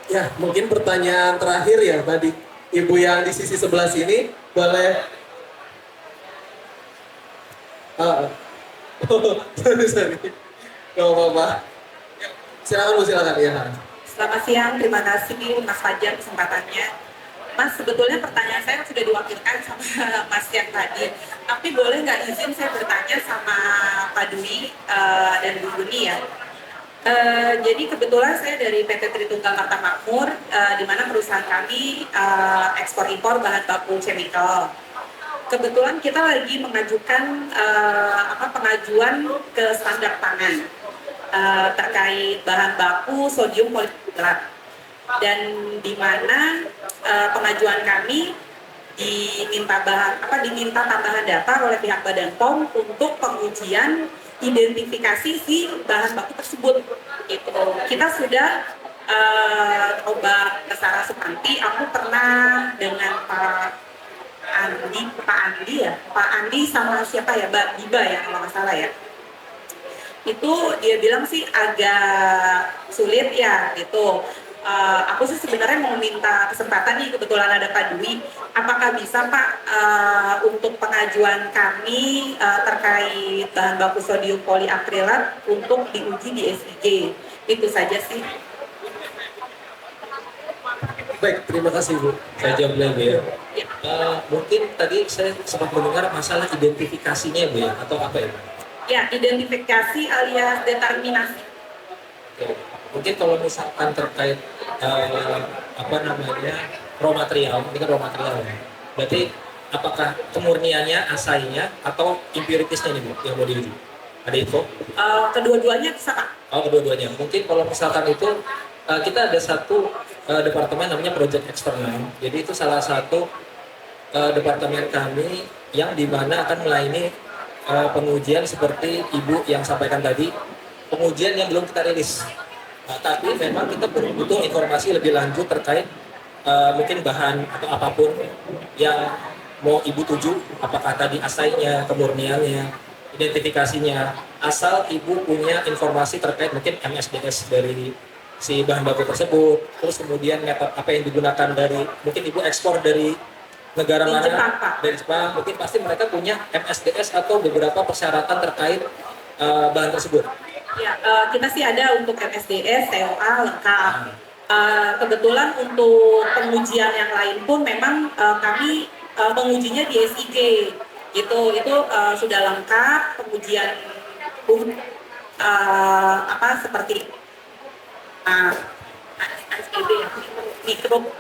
Ya, mungkin pertanyaan terakhir ya tadi. Ibu yang di sisi sebelah sini boleh. Sorry. Gak apa-apa. Silakan Bu, silakan ya. Selamat siang, terima kasih Mas Fajar kesempatannya. Mas, sebetulnya pertanyaan saya sudah diwakilkan sama Mas yang tadi. Tapi boleh nggak izin saya bertanya sama Pak Dwi dan Bu Yuni ya? Jadi kebetulan saya dari PT Tritunggal Karta Makmur, di mana perusahaan kami ekspor impor bahan baku chemical. Kebetulan kita lagi mengajukan pengajuan ke standar pangan terkait bahan baku sodium poliklorida, dan di mana pengajuan kami diminta tambahan data oleh pihak Badan POM untuk pengujian identifikasi si bahan baku tersebut. Gitu. Kita sudah coba ke Sarah Supanti. Aku pernah dengan Pak Andi sama siapa ya, Mbak Diba ya kalau nggak salah ya. Itu dia bilang sih agak sulit ya gitu. Aku sih sebenarnya mau minta kesempatan nih, kebetulan ada Pak Dwi, apakah bisa Pak untuk pengajuan kami terkait bahan baku sodium poliakrilat untuk diuji di SIG. Itu saja sih. Baik, terima kasih Bu. Saya jawab lagi ya. Ya. Mungkin tadi saya sempat mendengar masalah identifikasinya Bu ya, atau apa ya? Ya, identifikasi alias determinasi. Oke. Mungkin kalau misalkan terkait raw material, ini kan raw material ya. Berarti apakah kemurniannya, asainya, atau impuritisnya nih Bu yang mau diuji? Ada info? Kedua-duanya bisa Pak? Oh, kedua-duanya. Mungkin kalau misalkan itu kita ada satu departemen namanya project eksternal. Jadi itu salah satu departemen kami yang dimana akan melayani pengujian seperti Ibu yang sampaikan tadi, pengujian yang belum kita rilis. Tapi memang kita butuh informasi lebih lanjut terkait mungkin bahan atau apapun yang mau Ibu tuju, apakah tadi asainya, kemurniannya, identifikasinya, asal Ibu punya informasi terkait mungkin MSDS dari si bahan baku tersebut, terus kemudian metode apa yang digunakan dari mungkin ibu ekspor dari negara Di mana, Jepang, Pak. dari Jepang, mungkin pasti mereka punya MSDS atau beberapa persyaratan terkait bahan tersebut. Ya, kita sih ada untuk MSDS, TOA lengkap. Kebetulan untuk pengujian yang lain pun memang kami mengujinya di SIG gitu. Itu sudah lengkap pengujian seperti ASPB, mikro,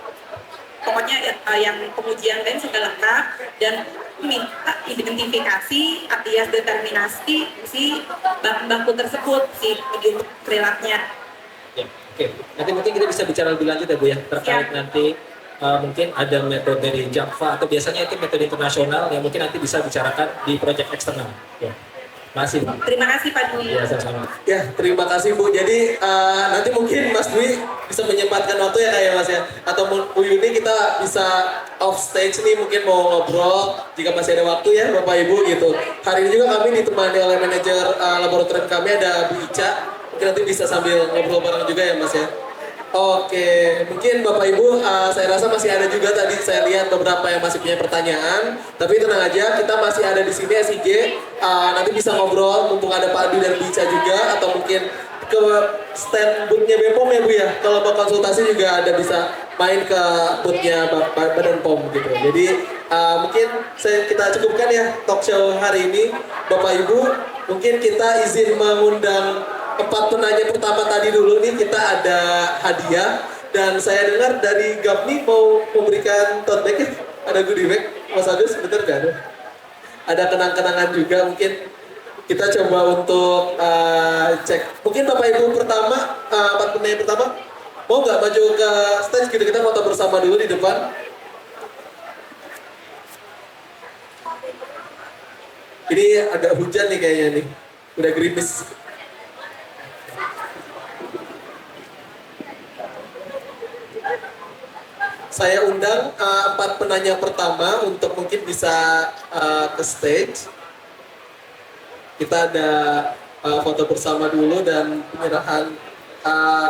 pokoknya yang pengujian lain sudah lengkap dan minta identifikasi alias determinasi si bahan baku tersebut, si medium krilatnya. Ya, oke. Nanti mungkin kita bisa bicara lebih lanjut ya Bu ya, terkait Ya. nanti mungkin ada metode dari Java atau biasanya itu metode internasional yang mungkin nanti bisa bicarakan di proyek eksternal. Ya. Masih. Terima kasih Pak Dwi. Ya, sama-sama. Ya, terima kasih Bu. Jadi nanti mungkin Mas Dwi bisa menyempatkan waktu ya kayak Mas ya. Atau Bu Yuni kita bisa off stage nih mungkin mau ngobrol jika masih ada waktu ya Bapak Ibu gitu. Hari ini juga kami ditemani oleh manajer laboratorium kami ada Bu Ica. Mungkin nanti bisa sambil ngobrol bareng juga ya Mas ya. Oke, mungkin Bapak Ibu saya rasa masih ada juga tadi saya lihat beberapa yang masih punya pertanyaan. Tapi tenang aja, kita masih ada di sini SIG. Nanti bisa ngobrol, mumpung ada Pak Adi dan Bica juga, atau mungkin ke stand booth-nya BPOM ya Bu ya. Kalau mau konsultasi juga ada bisa main ke booth-nya Badan POM gitu. Jadi mungkin kita cukupkan ya talk show hari ini. Bapak Ibu, mungkin kita izin mengundang 4 penanya pertama tadi dulu nih, kita ada hadiah dan saya dengar dari Gapni mau memberikan tote bag ya? Ada goodie bag, Mas Agus, bener gak? Ada kenang-kenangan juga, mungkin kita coba untuk cek. Mungkin Bapak Ibu pertama, 4 penanya pertama, mau nggak maju ke stage gitu, kita foto bersama dulu di depan. Ini agak hujan nih kayaknya nih, udah gerimis. Saya undang 4 penanya pertama untuk mungkin bisa ke stage. Kita ada foto bersama dulu dan penyerahan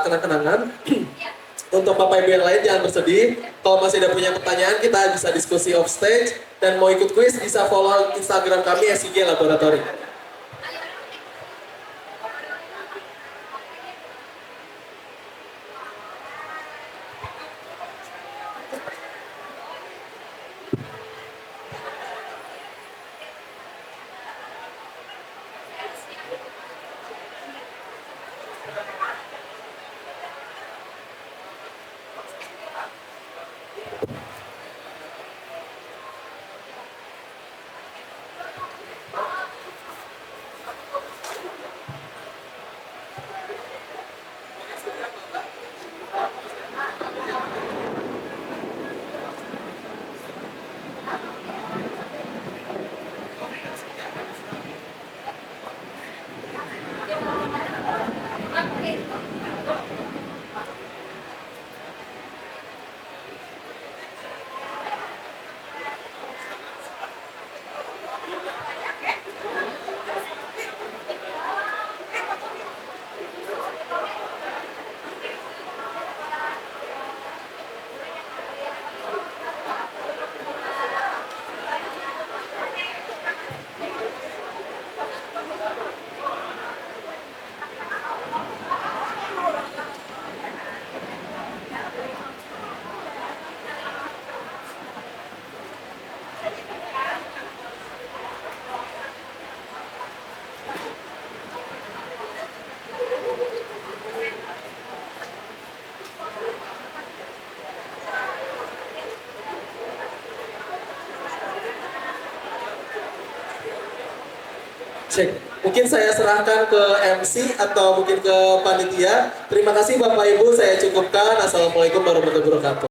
kenang-kenangan. Untuk Bapak Ibu yang lain jangan bersedih. Kalau masih ada punya pertanyaan kita bisa diskusi off stage. Dan mau ikut kuis bisa follow Instagram kami SIG Laboratory. Cek. Mungkin saya serahkan ke MC atau mungkin ke panitia. Terima kasih Bapak Ibu, saya cukupkan. Assalamualaikum warahmatullahi wabarakatuh.